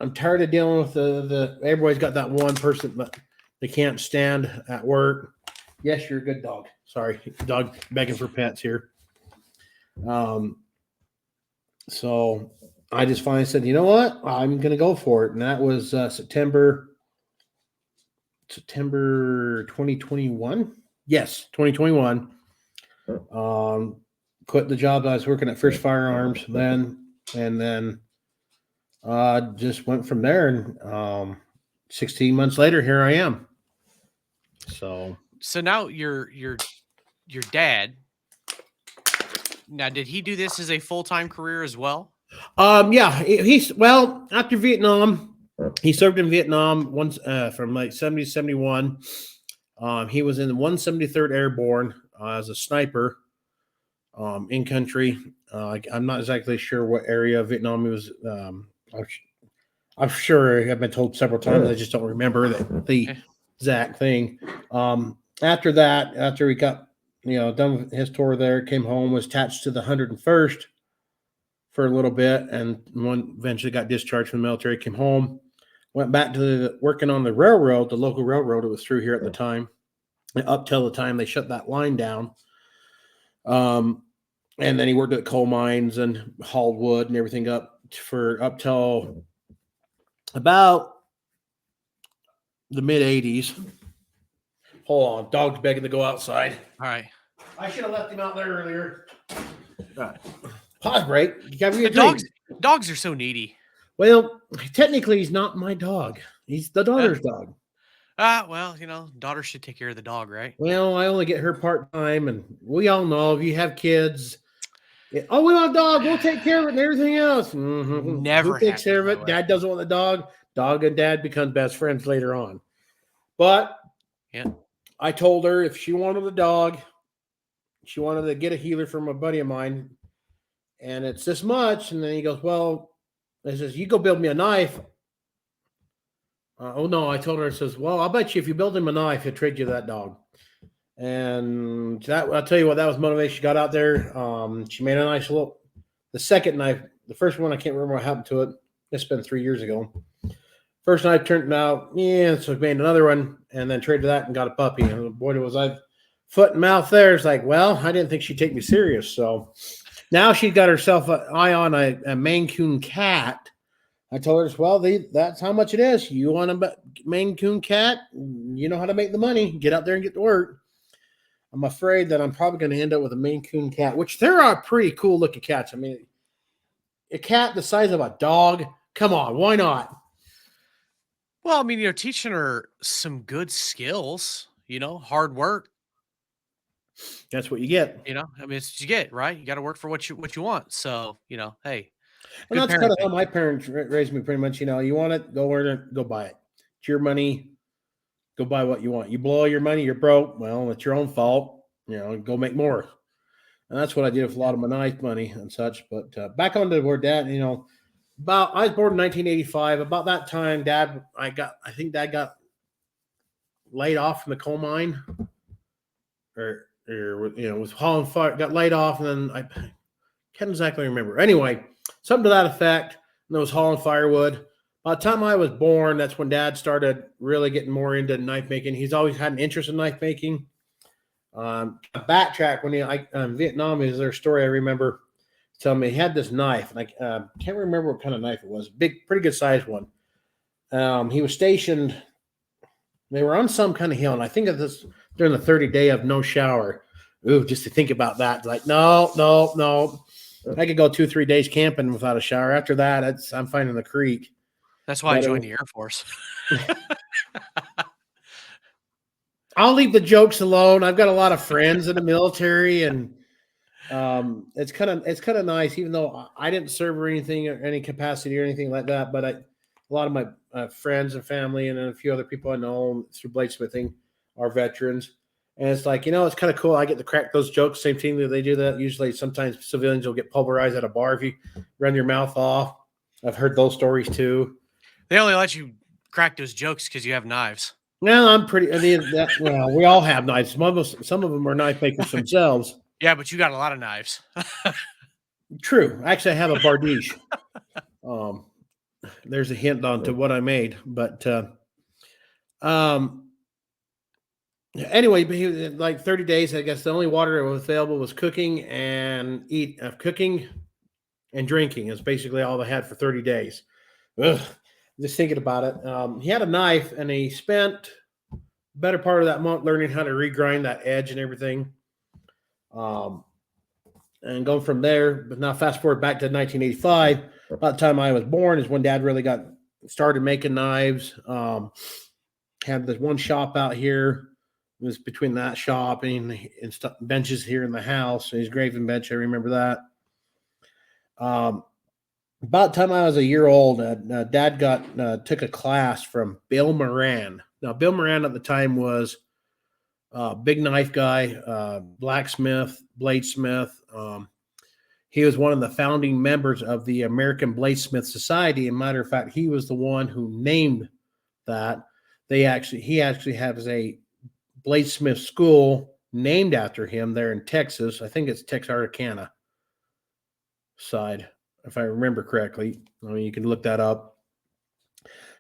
Speaker 3: I'm tired of dealing with everybody's got that one person that they can't stand at work. Yes, you're a good dog. Sorry, dog begging for pets here. So I just finally said, you know what? I'm going to go for it. And that was September 2021. Yes, 2021. Quit the job I was working at First Firearms then, and then just went from there. And 16 months later, here I am. So
Speaker 1: now your dad. Now, did he do this as a full-time career as well?
Speaker 3: Yeah, after Vietnam, he served in Vietnam once from like 70 to 71. He was in the 173rd Airborne as a sniper in country. I'm not exactly sure what area of Vietnam he was. I'm sure I've been told several times. I just don't remember the exact thing. After that, after he got done with his tour there, came home, was attached to the 101st for a little bit, and eventually got discharged from the military, came home, went back to working on the railroad, the local railroad. It was through here at the time, up till the time they shut that line down. And then he worked at coal mines and hauled wood and everything up till about the mid 80s. Hold on, dog's begging to go outside.
Speaker 1: All right.
Speaker 3: I should have left him out there earlier. All right. Pause break.
Speaker 1: Dogs are so needy.
Speaker 3: Well, technically, he's not my dog. He's the daughter's dog.
Speaker 1: Well, daughter should take care of the dog, right?
Speaker 3: Well, I only get her part-time, and we all know if you have kids, we want a dog, we'll take care of it and everything else. Mm-hmm.
Speaker 1: Never
Speaker 3: Who takes care of it? Dad doesn't want the dog. Dog and dad become best friends later on. But I told her if she wanted a dog, she wanted to get a healer from a buddy of mine, and it's this much. And then he goes, well, I says, you go build me a knife. Oh, no, I told her, I says, well, I'll bet you if you build him a knife, he'll trade you that dog. And I'll tell you what, that was motivation. She got out there. She made a nice the second knife, the first one, I can't remember what happened to it. It's been 3 years ago. First knife turned out, so I made another one and then traded that and got a puppy. And boy, was I foot and mouth there. It's like, well, I didn't think she'd take me serious. So now she's got herself an eye on a Maine Coon cat. I told her, well, that's how much it is. You want a Maine Coon cat? You know how to make the money. Get out there and get to work. I'm afraid that I'm probably going to end up with a Maine Coon cat, which there are pretty cool looking cats. I mean, a cat the size of a dog. Come on, why not?
Speaker 1: Well, I mean, teaching her some good skills, hard work.
Speaker 3: That's what you get.
Speaker 1: I mean, it's what you get, right? You got to work for what you want. So, hey.
Speaker 3: And that's kind of how my parents raised me pretty much. You want it, go earn it, go buy it. It's your money. Go buy what you want. You blow all your money, you're broke. Well, it's your own fault. Go make more. And that's what I did with a lot of my knife money and such. But back on to where Dad, I was born in 1985. About that time, I think Dad got laid off from the coal mine, was hauling fire, got laid off, and then I can't exactly remember. Anyway, something to that effect. And I was hauling firewood. By the time I was born, that's when Dad started really getting more into knife making. He's always had an interest in knife making. Backtrack when Vietnam is their story. I remember telling me he had this knife, and I can't remember what kind of knife it was. Big, pretty good sized one. He was stationed. They were on some kind of hill, and I think of this during the 30 day of no shower. Ooh, just to think about that, like no. I could go 2-3 days camping without a shower. After that, I'm finding the creek.
Speaker 1: That's why I joined the Air Force.
Speaker 3: I'll leave the jokes alone. I've got a lot of friends in the military, and it's kind of nice, even though I didn't serve or anything or any capacity or anything like that. But a lot of my friends and family and a few other people I know through bladesmithing are veterans, and it's like it's kind of cool. I get to crack those jokes. Same thing that they do that. Usually, sometimes civilians will get pulverized at a bar if you run your mouth off. I've heard those stories too.
Speaker 1: They only let you crack those jokes because you have knives.
Speaker 3: Well, I'm pretty. Well, we all have knives. Some of them are knife makers themselves.
Speaker 1: Yeah, but you got a lot of knives.
Speaker 3: True. Actually, I have a bardiche. There's a hint on to what I made, but anyway, like 30 days. I guess the only water that was available was cooking and drinking. Is basically all they had for 30 days. Ugh. Just thinking about it. He had a knife, and he spent better part of that month learning how to regrind that edge and everything. And going from there, but now fast forward back to 1985. About the time I was born is when Dad really got started making knives. Had this one shop out here. It was between that shop and benches here in the house. His graving bench, I remember that. About the time I was a year old, Dad took a class from Bill Moran. Now, Bill Moran at the time was a big knife guy, blacksmith, bladesmith. He was one of the founding members of the American Bladesmith Society. As a matter of fact, he was the one who named that. He actually has a bladesmith school named after him there in Texas. I think it's Texarkana side, if I remember correctly. I mean, you can look that up.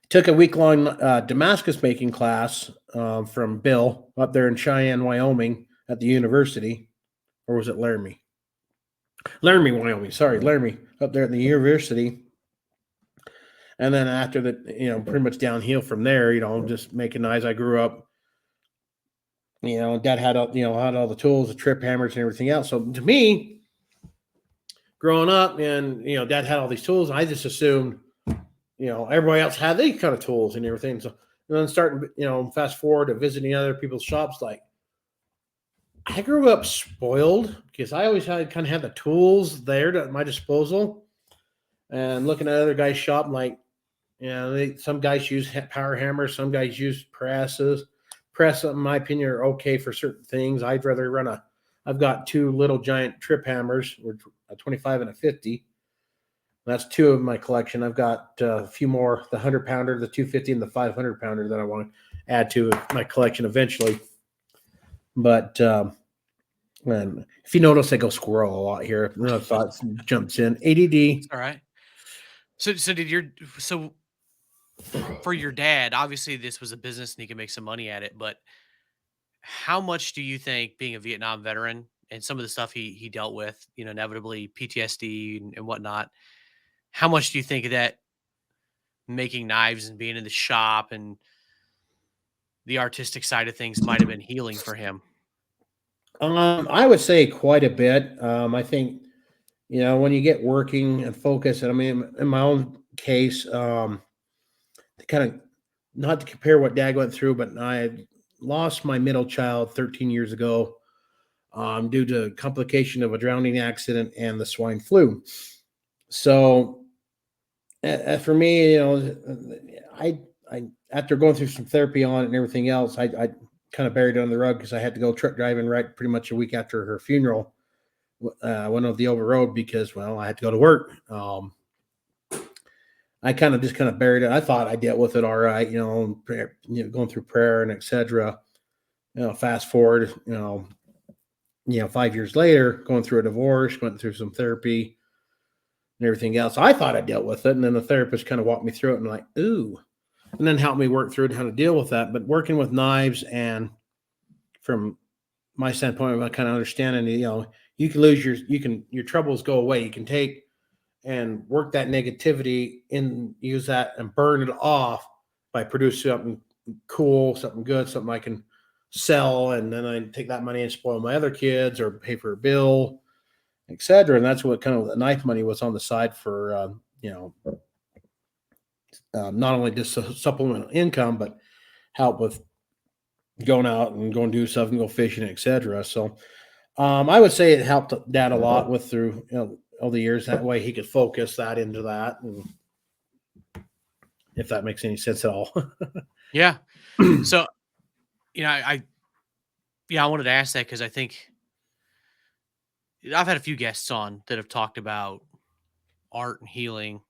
Speaker 3: Took a week-long Damascus making class from Bill up there in Cheyenne, Wyoming at the university. Or was it Laramie? Laramie, Wyoming. Sorry, Laramie, up there at the university. And then after that, pretty much downhill from there, just making knives. I grew up, Dad had all the tools, the trip hammers and everything else. So to me, growing up, and Dad had all these tools, and I just assumed, everybody else had these kind of tools and everything. So and then starting, fast forward to visiting other people's shops, like I grew up spoiled because I always had the tools there at my disposal, and looking at other guys' shop, like, some guys use power hammers, some guys use presses. Press, in my opinion, are okay for certain things. I'd rather I've got two little giant trip hammers, a 25 and a 50. That's two of my collection. I've got a few more, the 100-pounder, the 250, and the 500-pounder that I want to add to my collection eventually. But if you notice, I go squirrel a lot here. Another thought jumps in. ADD.
Speaker 1: All right. So for your dad, obviously this was a business and he can make some money at it, but how much do you think, being a Vietnam veteran and some of the stuff he dealt with, inevitably PTSD and whatnot, how much do you think of that making knives and being in the shop and the artistic side of things might have been healing for him?
Speaker 3: I would say quite a bit. I think, when you get working and focus, and I mean, in my own case, kind of not to compare what Dad went through, but I lost my middle child 13 years ago due to complication of a drowning accident and the swine flu. So for me, I after going through some therapy on it and everything else, I kind of buried it on the rug because I had to go truck driving right pretty much a week after her funeral. I went on the overroad because, well, I had to go to work. I kind of just kind of buried it. I thought I dealt with it all right, prayer, going through prayer and etc. Fast forward, 5 years later, going through a divorce, went through some therapy and everything else. I thought I dealt with it, and then the therapist kind of walked me through it, and like, ooh, and then helped me work through it, how to deal with that. But working with knives, and from my standpoint, I kind of understanding, you can your troubles go away. You can take and work that negativity and use that and burn it off by producing something cool, something good, something I can sell, and then I take that money and spoil my other kids or pay for a bill, etc. And that's what kind of the knife money was on the side for, not only just supplemental income, but help with going out and going to do stuff and go fishing, etc. So I would say it helped Dad a lot with through all the years. That way he could focus that into that, and if that makes any sense at all.
Speaker 1: Yeah. So, I wanted to ask that because I think I've had a few guests on that have talked about art and healing.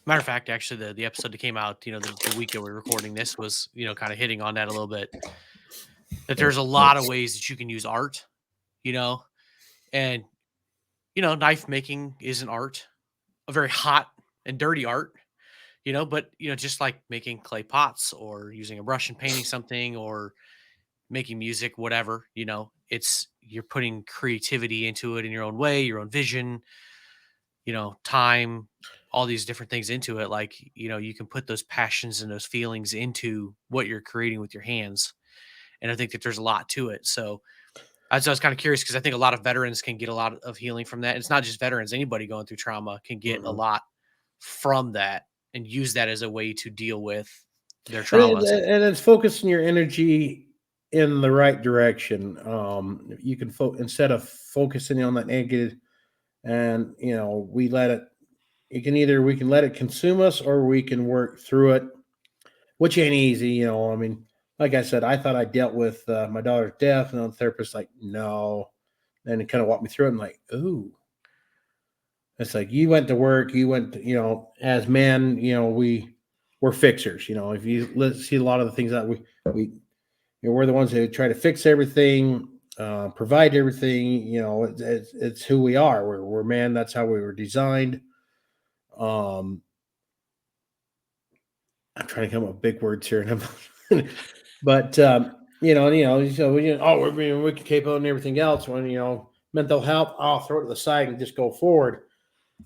Speaker 1: Matter of fact, actually, the episode that came out, the week that we're recording this was, kind of hitting on that a little bit. That there's a lot of ways that you can use art, you know, and knife making is an art, a very hot and dirty art, but just like making clay pots or using a brush and painting something or making music, whatever, it's you're putting creativity into it in your own way, your own vision, time, all these different things into it. Like, you can put those passions and those feelings into what you're creating with your hands. And I think that there's a lot to it. So I was kind of curious because I think a lot of veterans can get a lot of healing from that. It's not just veterans, anybody going through trauma can get a
Speaker 3: Mhm.
Speaker 1: lot from that and use that as a way to deal with their
Speaker 3: And,
Speaker 1: traumas.
Speaker 3: it's focusing your energy in the right direction. You can instead of focusing on that negative, and we let it. We can let it consume us, or we can work through it, which ain't easy. I mean, like I said, I thought I dealt with my daughter's death, and the therapist like, no, and it kind of walked me through it. And like, ooh, it's like you went to work, you went, as men, we're fixers. If you see a lot of the things that we we're the ones who try to fix everything, provide everything. It's who we are. We're man. That's how we were designed. Um, I'm trying to come up with big words here, but so we're capable and everything else. When mental health, I'll throw it to the side and just go forward.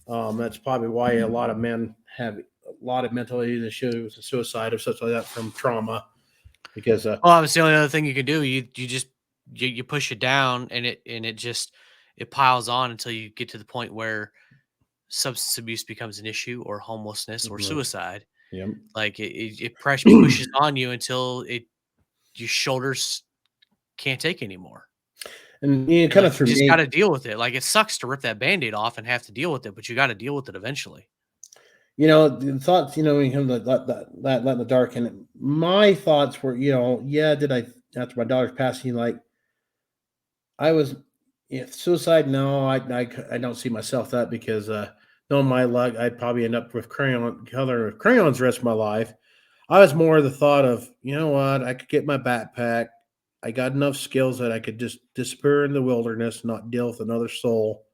Speaker 3: That's probably why a lot of men have a lot of mental issues, suicide, or such like that from trauma. Because
Speaker 1: Well, it's the only other thing you can do. You just you push it down and it just it piles on until you get to the point where substance abuse becomes an issue or homelessness or
Speaker 3: Mhm.
Speaker 1: suicide.
Speaker 3: Yeah,
Speaker 1: Like it pushes on you until your shoulders can't take anymore.
Speaker 3: and
Speaker 1: And
Speaker 3: kind
Speaker 1: like
Speaker 3: of
Speaker 1: you
Speaker 3: for
Speaker 1: just got to
Speaker 3: me,
Speaker 1: deal with it. Like it sucks to rip that band-aid off and have to deal with it, but you got to deal with it eventually.
Speaker 3: the thoughts, when you come to that let in the dark, and my thoughts were, yeah, did I after my daughter's passing, like I was, suicide? No, I don't see myself that because, knowing my luck, I'd probably end up with color with crayons the rest of my life. I was more the thought of, you know what, I could get my backpack. I got enough skills that I could just disappear in the wilderness, not deal with another soul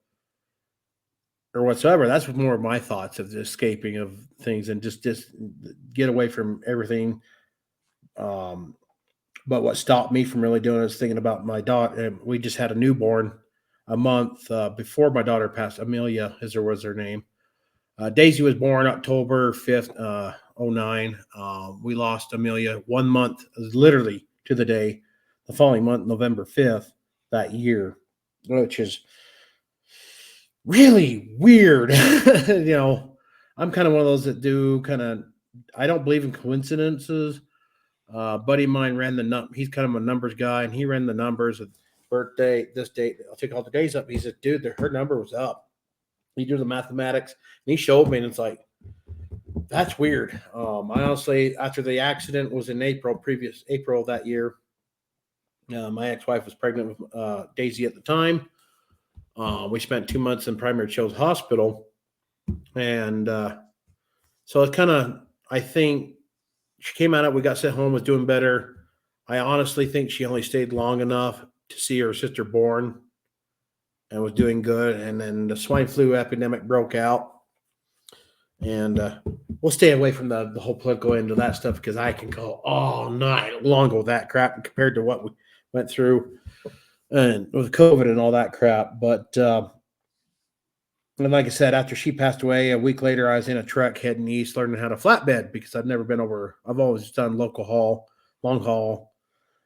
Speaker 3: or whatsoever. That's more of my thoughts of escaping of things and just get away from everything. Um, but what stopped me from really doing it is thinking about my daughter. We just had a newborn a month before my daughter passed. Amelia, as there was her name. Daisy was born October 5th, 09. We lost Amelia 1 month, literally to the day, the following month, November 5th, that year, which is really weird. I'm kind of one of those that do kind of, I don't believe in coincidences. Buddy of mine ran he's kind of a numbers guy, and he ran the numbers of birthday, this date. I'll take all the days up. He said, dude, her number was up. He did the mathematics, and he showed me, and it's like, that's weird. I honestly, after the accident was in previous April that year, my ex-wife was pregnant with Daisy at the time. We spent 2 months in Primary Children's Hospital, and so it's kind of, I think she came out of, we got sent home, was doing better. I honestly think she only stayed long enough to see her sister born and was doing good. And then the swine flu epidemic broke out. And we'll stay away from the whole political end of that stuff because I can go all night long with that crap compared to what we went through and with COVID and all that crap. But and like I said, after she passed away, a week later, I was in a truck heading east, learning how to flatbed because I've never been over. I've always done local haul, long haul.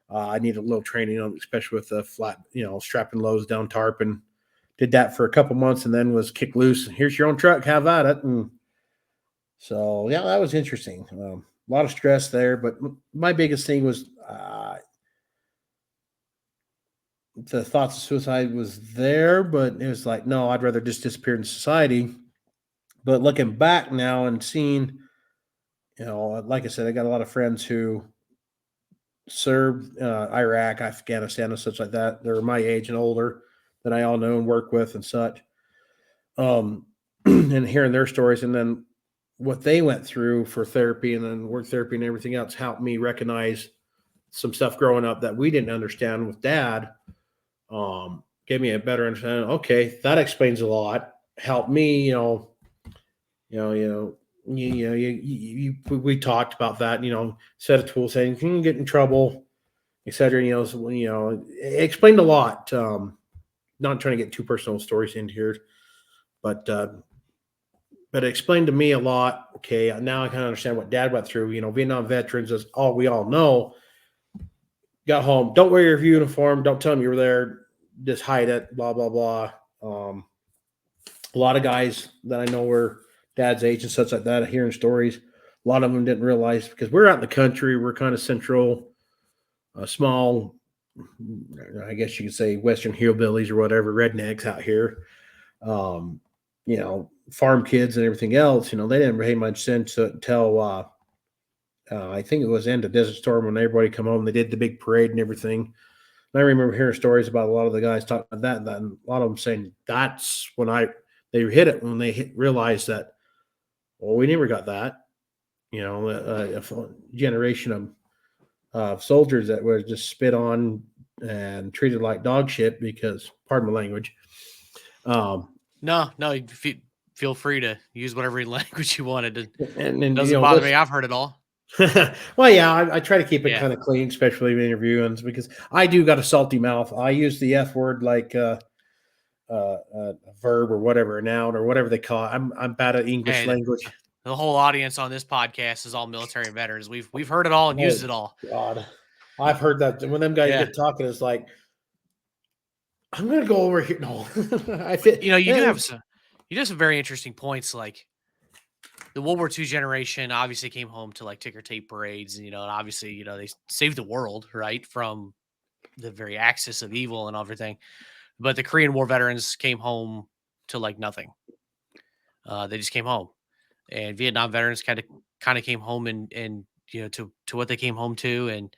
Speaker 3: I needed a little training on, especially with the flat, strapping loads down tarp, and did that for a couple months, and then was kicked loose. Here's your own truck, have at it. And so, yeah, that was interesting. A lot of stress there, but my biggest thing was the thoughts of suicide was there, but it was like, no, I'd rather just disappear in society. But looking back now and seeing, like I said, I got a lot of friends who served Iraq, Afghanistan, and such like that. They're my age and older that I all know and work with and such. And hearing their stories and then what they went through for therapy and then work therapy and everything else helped me recognize some stuff growing up that we didn't understand with dad. Gave me a better understanding. Okay, that explains a lot. Helped me, we talked about that. Set of tools saying you can get in trouble, etc. So, it explained a lot. Not trying to get too personal stories into here, but it explained to me a lot. Okay, now I kind of understand what dad went through. Vietnam veterans is all we all know. Got home, don't wear your uniform, don't tell them you were there, just hide it, blah blah blah. A lot of guys that I know were dad's age and such like that, hearing stories, a lot of them didn't realize because we're out in the country, we're kind of central, small, I guess you could say Western hillbillies or whatever, rednecks out here. Farm kids and everything else, they didn't pay much sense until I think it was end of Desert Storm when everybody come home. They did the big parade and everything. And I remember hearing stories about a lot of the guys talking about that, and a lot of them saying that's when they hit it when they realized that, well, we never got that. A generation of soldiers that were just spit on and treated like dog shit because, pardon my language.
Speaker 1: No, feel free to use whatever language you wanted.
Speaker 3: And
Speaker 1: doesn't bother me. I've heard it all.
Speaker 3: Well, yeah, I try to keep it kind of clean, especially in interviewing, because I do got a salty mouth. I use the F word like a verb or whatever, a noun or whatever they call it. I'm bad at English language.
Speaker 1: The whole audience on this podcast is all military and veterans. We've heard it all and used it all.
Speaker 3: God, I've heard that when them guys get talking, it's like, I'm gonna go over here. No, I fit.
Speaker 1: You do have some very interesting points. Like the World War II generation obviously came home to like ticker tape parades, and obviously they saved the world right from the very axis of evil and everything. But the Korean War veterans came home to like nothing. They just came home, and Vietnam veterans kind of came home and to what they came home to and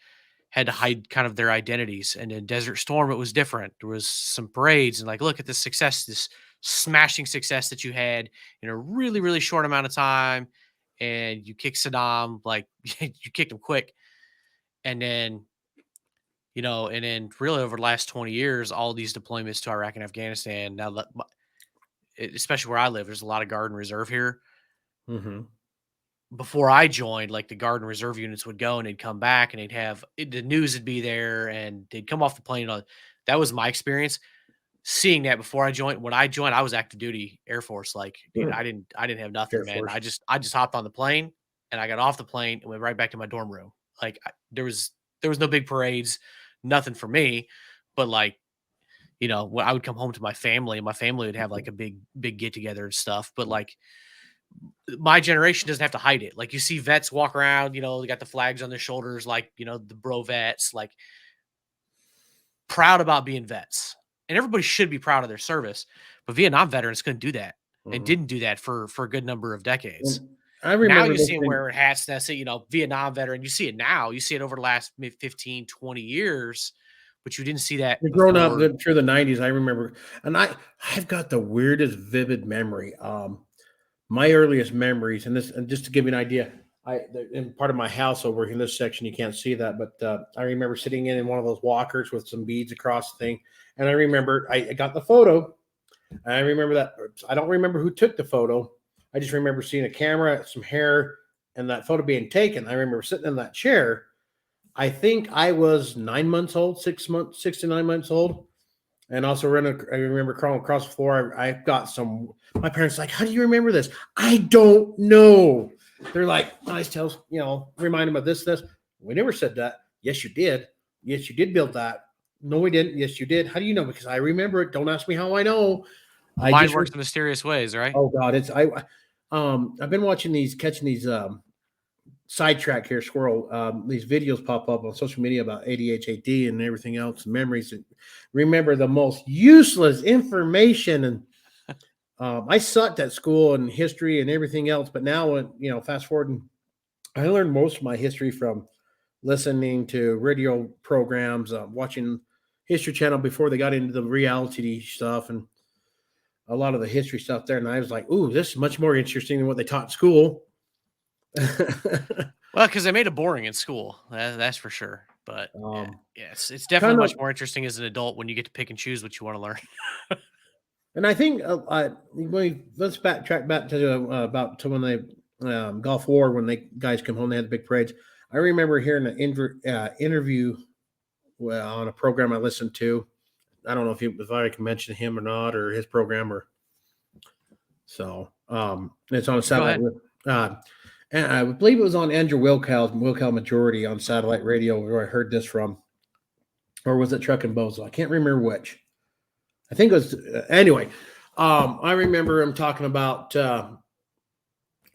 Speaker 1: had to hide kind of their identities. And in Desert Storm, it was different. There was some parades and like, look at the success, this smashing success that you had in a really, really short amount of time. And you kicked Saddam, like you kicked him quick. And then, really over the last 20 years, all these deployments to Iraq and Afghanistan, now that, especially where I live, there's a lot of Guard and Reserve here.
Speaker 3: Mm-hmm.
Speaker 1: Before I joined, like the Guard and Reserve units would go and they'd come back and they'd have the news would be there and they'd come off the plane. That was my experience seeing that before I joined. When I joined, I was active duty Air Force. Like, dude, I didn't have nothing,
Speaker 3: Air
Speaker 1: man.
Speaker 3: Force.
Speaker 1: I just hopped on the plane and I got off the plane and went right back to my dorm room. Like there was no big parades, nothing for me, but like, when I would come home to my family and my family would have like a big get together and stuff. But like, my generation doesn't have to hide it. Like you see vets walk around, they got the flags on their shoulders, like, the bro vets, like proud about being vets. And everybody should be proud of their service. But Vietnam veterans couldn't do that and didn't do that for a good number of decades.
Speaker 3: I remember
Speaker 1: now you see them wearing hats that say, Vietnam veteran. You see it now. You see it over the last 15, 20 years but you didn't see that
Speaker 3: Growing up
Speaker 1: before.
Speaker 3: through the 90s, I remember, and I've got the weirdest vivid memory. My earliest memories, and just to give you an idea, in part of my house over in this section, you can't see that, but I remember sitting in one of those walkers with some beads across the thing, and I remember I got the photo. I remember that. I don't remember who took the photo. I just remember seeing a camera, some hair, and that photo being taken. I remember sitting in that chair. I think I was 9 months old, 6 to 9 months old. And also I remember crawling across the floor. I got my parents like, how do you remember this? I don't know. They're like, nice tales, remind them of this. We never said that. Yes, you did. Yes, you did build that. No, we didn't. Yes, you did. How do you know? Because I remember it. Don't ask me how I know.
Speaker 1: The mind works in mysterious ways, right?
Speaker 3: Oh God, I've been catching these sidetrack here, squirrel. These videos pop up on social media about ADHD and everything else, and memories. And remember the most useless information. And I sucked at school and history and everything else. But now, fast forward, and I learned most of my history from listening to radio programs, watching History Channel before they got into the reality stuff and a lot of the history stuff there. And I was like, ooh, this is much more interesting than what they taught in school.
Speaker 1: Well, because they made it boring in school, that's for sure. But yes, it's definitely much more interesting as an adult when you get to pick and choose what you want to learn.
Speaker 3: And I think let's backtrack back to when they Gulf War, when they guys come home, they had the big parades. I remember hearing an interview on a program I listened to. I don't know if I can mention him or not, or his program, or so. It's on a satellite. And I believe it was on Andrew Wilkow Majority on satellite radio where I heard this from, or was it Truck and Bozo? I can't remember which. I think it was anyway. I remember him talking about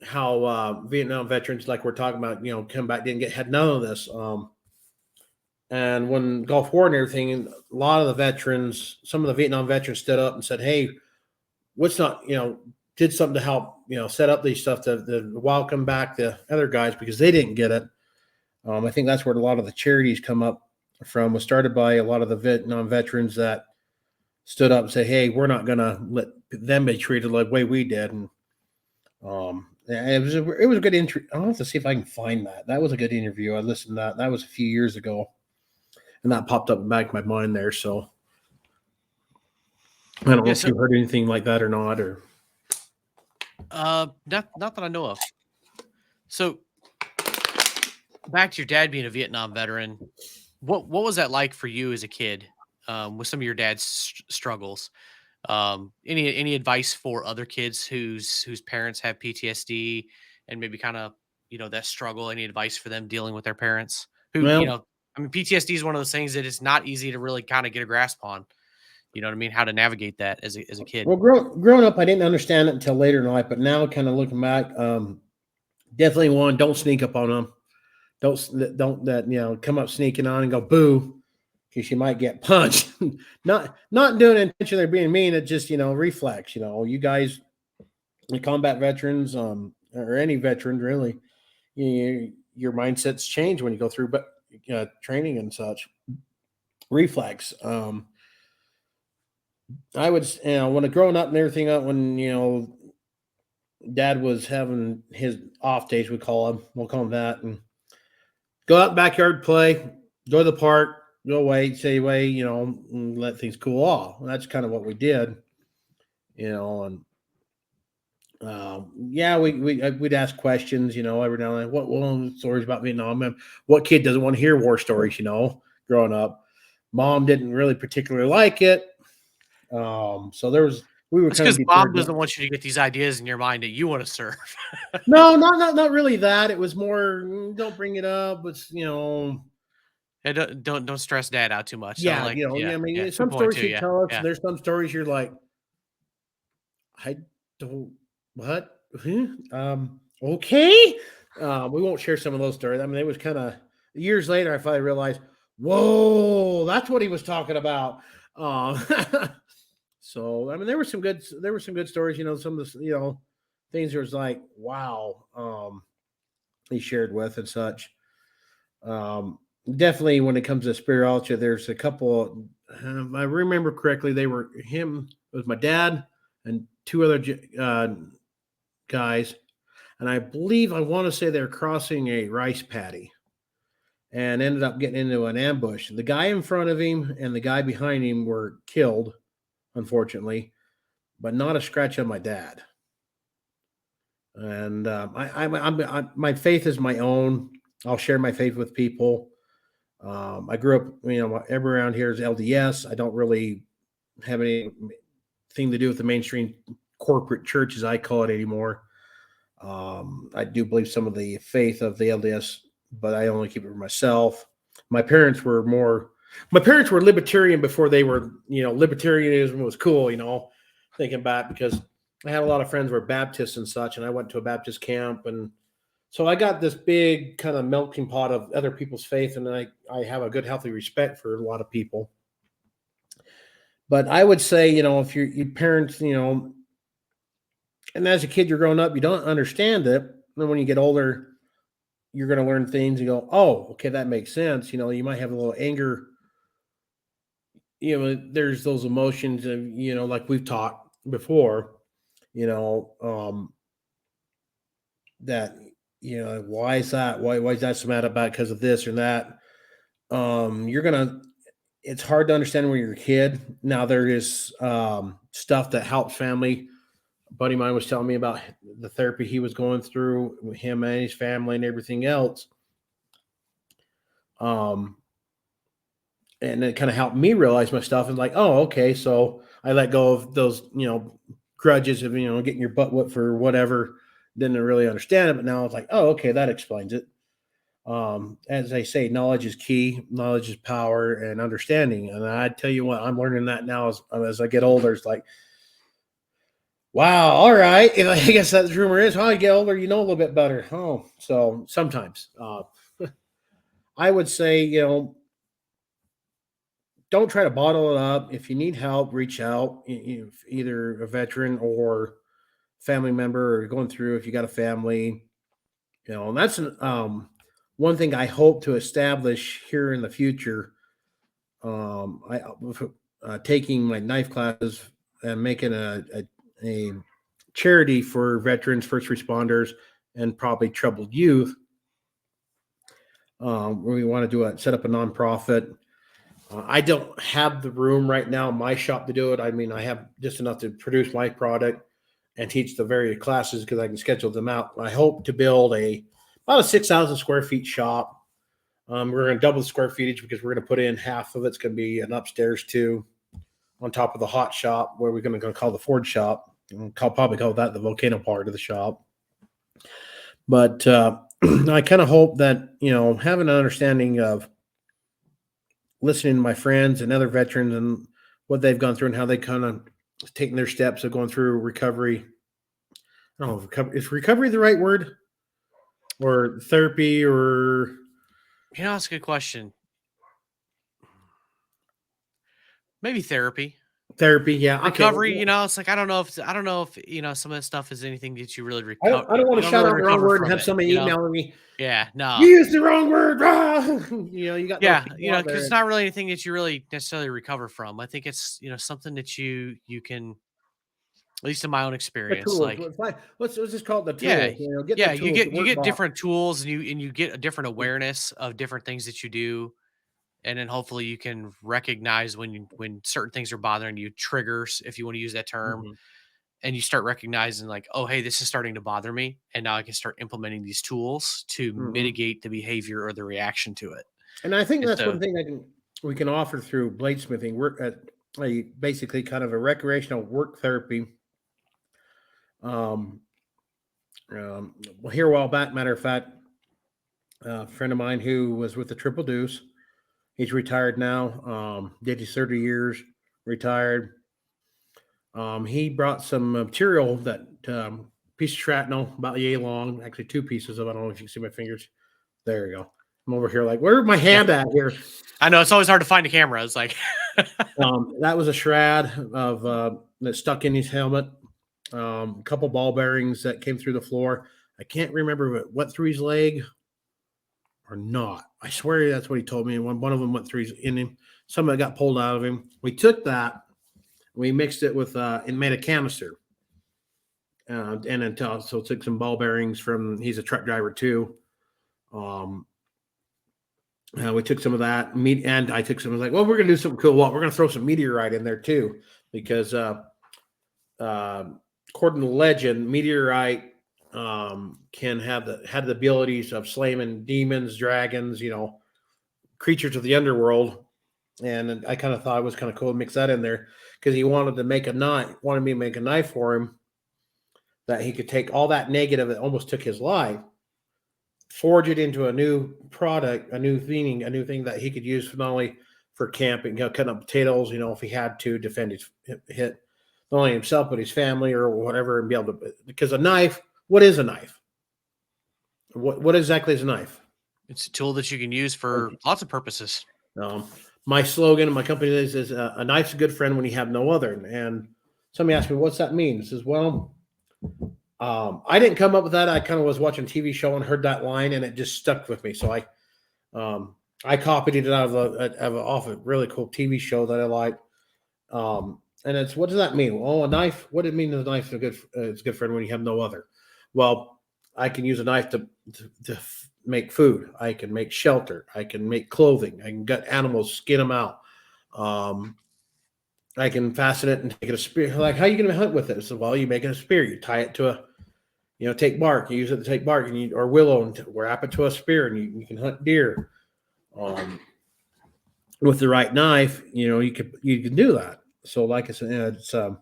Speaker 3: how Vietnam veterans, like we're talking about, come back, had none of this. And when Gulf War and everything, a lot of the veterans, some of the Vietnam veterans stood up and said, "Hey, what's not, did something to help, set up these stuff to welcome back the other guys because they didn't get it." I think that's where a lot of the charities come up from. Was started by a lot of the Vietnam veterans that stood up and say, "Hey, we're not going to let them be treated like the way we did." And it was a good interview. I'll have to see if I can find that. That was a good interview. I listened to that. That was a few years ago, and that popped up in the back of my mind there. So I don't know if you heard anything like that or not, or
Speaker 1: not that I know of. So back to your dad being a Vietnam veteran, what was that like for you as a kid, with some of your dad's struggles? Any advice for other kids whose parents have PTSD and maybe kind of, that struggle? Any advice for them dealing with their parents who, PTSD is one of those things that is not easy to really kind of get a grasp on. You know what I mean? How to navigate that as a kid.
Speaker 3: Well, growing up, I didn't understand it until later in life, but now kind of looking back, definitely don't sneak up on them. Don't come up sneaking on and go boo, because you might get punched. not doing it intentionally or being mean. It just, reflex, you guys, the combat veterans, or any veteran really, your mindsets change when you go through, training and such. Reflex. I would, when growing up and everything, when, dad was having his off days, we'll call him that, and go out in the backyard, play, go to the park, go away, stay away, and let things cool off. And that's kind of what we did, and we'd ask questions, every now and then. What stories about Vietnam? What kid doesn't want to hear war stories, growing up? Mom didn't really particularly like it. So we were
Speaker 1: because mom doesn't want you to get these ideas in your mind that you want to serve.
Speaker 3: No, not really that. It was more, don't bring it up. It's,
Speaker 1: And don't stress dad out too much.
Speaker 3: Yeah,
Speaker 1: so
Speaker 3: some stories you tell us. There's some stories you're like, I don't what? Okay. We won't share some of those stories. It was kind of years later I finally realized, whoa, that's what he was talking about. So there were some good stories, some of the things that was like, wow, he shared with and such. definitely when it comes to spirituality, there's a couple. If I remember correctly, they were him. It was my dad and two other guys, and I believe I want to say they're crossing a rice paddy, and ended up getting into an ambush. The guy in front of him and the guy behind him were killed, unfortunately, but not a scratch on my dad. And my faith is my own. I'll share my faith with people. I grew up, everyone around here is LDS. I don't really have anything to do with the mainstream corporate church, as I call it, anymore. I do believe some of the faith of the LDS, but I only keep it for myself. My parents were libertarian before they were, libertarianism was cool, thinking back, because I had a lot of friends who were Baptists and such, and I went to a Baptist camp, and so I got this big kind of melting pot of other people's faith, and I have a good, healthy respect for a lot of people. But I would say, if your parents, and as a kid, you're growing up, you don't understand it. And when you get older, you're going to learn things and go, oh, okay, that makes sense. You might have a little anger. There's those emotions of, like we've talked before, that, why is that? Why is that so mad about because of this or that? It's hard to understand when you're a kid. Now there is stuff that helps family. A buddy of mine was telling me about the therapy he was going through with him and his family and everything else. And it kind of helped me realize my stuff and like, oh, okay. So I let go of those, grudges of, getting your butt whipped for whatever. Didn't really understand it, but now it's like, oh, okay, that explains it. As they say, knowledge is key, knowledge is power, and understanding. And I tell you what, I'm learning that now as I get older. It's like, wow, all right. And I guess that rumor is, you get older, you know a little bit better. Oh, so sometimes I would say, don't try to bottle it up. If you need help, reach out. Either a veteran or family member, or going through if you got a family, and that's one thing I hope to establish here in the future. Taking my knife classes and making a charity for veterans, first responders, and probably troubled youth. We want to set up a nonprofit. I don't have the room right now in my shop to do it. I mean, I have just enough to produce my product and teach the various classes because I can schedule them out. I hope to build about a 6,000 square feet shop. We're going to double the square feetage because we're going to put in half of it's going to be an upstairs too, on top of the hot shop, where we're going to call the Ford shop. Probably call that the volcano part of the shop. But I kind of hope that, having an understanding of listening to my friends and other veterans and what they've gone through and how they kind of taken their steps of going through recovery. I don't know, is recovery the right word? Or therapy, or...
Speaker 1: That's a good question. Maybe therapy.
Speaker 3: Therapy, yeah.
Speaker 1: Recovery,
Speaker 3: Okay.
Speaker 1: it's like I don't know if some of that stuff is anything that you really
Speaker 3: I don't want to shout out the wrong word and have somebody emailing me.
Speaker 1: Yeah, no.
Speaker 3: You used the wrong word. You got
Speaker 1: because it's not really anything that you really necessarily recover from. I think it's something that you can, at least in my own experience, like
Speaker 3: let's just call it the tool.
Speaker 1: You get different tools and you get a different awareness of different things that you do. And then hopefully you can recognize when certain things are bothering you, triggers, if you want to use that term, and you start recognizing like, oh, hey, this is starting to bother me. And now I can start implementing these tools to mitigate the behavior or the reaction to it.
Speaker 3: And I think that's one thing we can offer through bladesmithing. We're at basically kind of a recreational work therapy. Well, here a while back, matter of fact, a friend of mine who was with the Triple Deuce, he's retired now, did his 30 years, retired. He brought some material, that piece of shrapnel, about yay long, actually 2 pieces of it. I don't know if you can see my fingers. There you go. I'm over here like, where's my hand at here?
Speaker 1: I know, it's always hard to find a camera. It's like
Speaker 3: that was a shroud of that stuck in his helmet. A couple ball bearings that came through the floor. I can't remember if it went through his leg or not. I swear that's what he told me. And one of them went through in him. Some of it got pulled out of him. We took that, we mixed it with and made a canister. And then also took some ball bearings from. He's a truck driver too. We took some of that meat, and I took some. I was like, well, we're gonna do something cool. Well, we're gonna throw some meteorite in there too, because according to legend, meteorite can have the abilities of slaying demons, dragons, creatures of the underworld. And I kind of thought it was kind of cool to mix that in there, because he wanted me to make a knife for him that he could take all that negative that almost took his life, forge it into a new product, a new thing that he could use not only for camping, cutting up potatoes, if he had to defend his hit not only himself but his family or whatever, and be able to. Because a knife, what is a knife? What exactly is a knife?
Speaker 1: It's a tool that you can use for lots of purposes.
Speaker 3: My slogan in my company is a knife's a good friend when you have no other. And somebody asked me, what's that mean? I says, well, I didn't come up with that. I kind of was watching a TV show and heard that line, and it just stuck with me. So I copied it out off a really cool TV show that I liked. And it's, what does that mean? Oh, a knife. What does it mean? A knife is it's a good friend when you have no other. Well, I can use a knife to make food. I can make shelter. I can make clothing. I can gut animals, skin them out. I can fasten it and take it a spear. Like, how are you going to hunt with it? So, well, you make it a spear. You tie it to take bark. You use it to take bark, or willow, and wrap it to a spear, and you can hunt deer. With the right knife, you can do that. So, like I said, it's not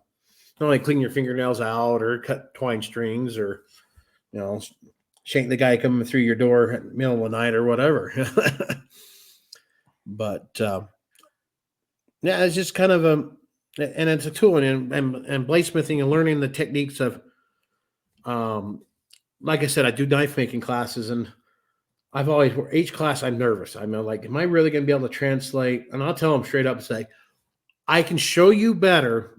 Speaker 3: only clean your fingernails out, or cut twine strings, or shank the guy coming through your door at the middle of the night, or whatever. But yeah, it's just kind of and it's a tool, and bladesmithing and learning the techniques of, like I said, I do knife making classes, and I've always, each class I'm nervous. I'm like, am I really going to be able to translate? And I'll tell them straight up and say, I can show you better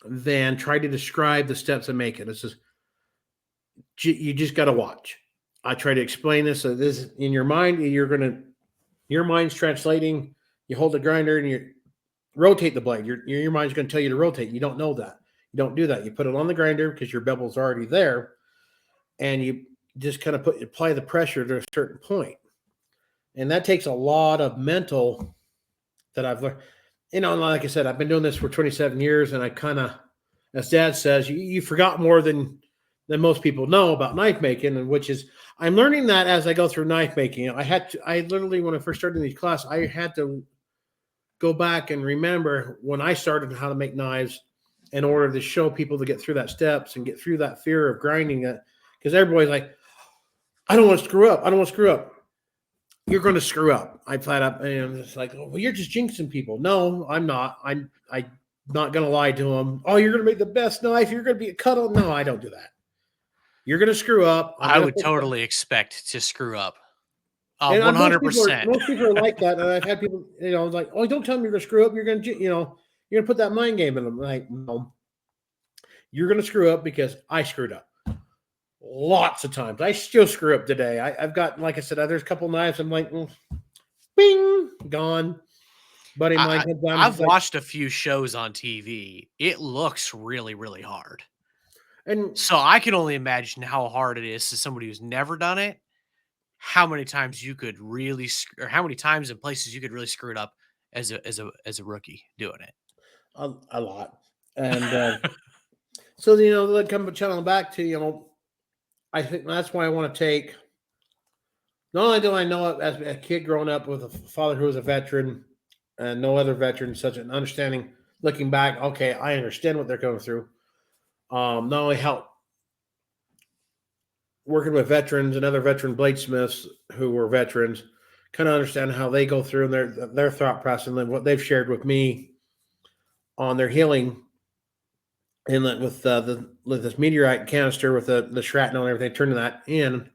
Speaker 3: than try to describe the steps of making. This is, you just got to watch. I try to explain this. So this in your mind, your mind's translating. You hold the grinder and you rotate the blade. Your mind's going to tell you to rotate. You don't know that. You don't do that. You put it on the grinder because your bevel's already there, and you just kind of apply the pressure to a certain point. And that takes a lot of mental that I've learned. Like I said, I've been doing this for 27 years, and I kind of, as Dad says, you forgot more than most people know about knife making, and which is, I'm learning that as I go through knife making. I literally, when I first started these classes, I had to go back and remember when I started how to make knives, in order to show people to get through that steps and get through that fear of grinding it. Because everybody's like, I don't want to screw up. I don't want to screw up. You're going to screw up. I flat up, and it's like, oh, well, you're just jinxing people. No, I'm not. I'm not going to lie to them. Oh, you're going to make the best knife. You're going to be a cuddle. No, I don't do that. You're going to screw up.
Speaker 1: I would totally expect to screw up.
Speaker 3: 100%. Most people are like that. And I've had people, like, oh, don't tell them you're going to screw up. You're going to, you're going to put that mind game in them. Like, no, you're going to screw up because I screwed up. Lots of times. I still screw up today. I've got, like I said, there's a couple knives. I'm like, bing, gone. Buddy,
Speaker 1: I've watched a few shows on TV. It looks really, really hard. And so I can only imagine how hard it is to somebody who's never done it. How many times you could really, or how many times and places you could really screw it up as a rookie doing it.
Speaker 3: A lot. And so, they come channeling back to, I think that's why I want to take, not only do I know it as a kid growing up with a father who was a veteran and no other veteran, such an understanding, looking back, okay, I understand what they're going through. Not only help working with veterans and other veteran bladesmiths who were veterans, kind of understand how they go through and their thought process and what they've shared with me on their healing. And with this meteorite canister with the shrapnel and everything, turning that in,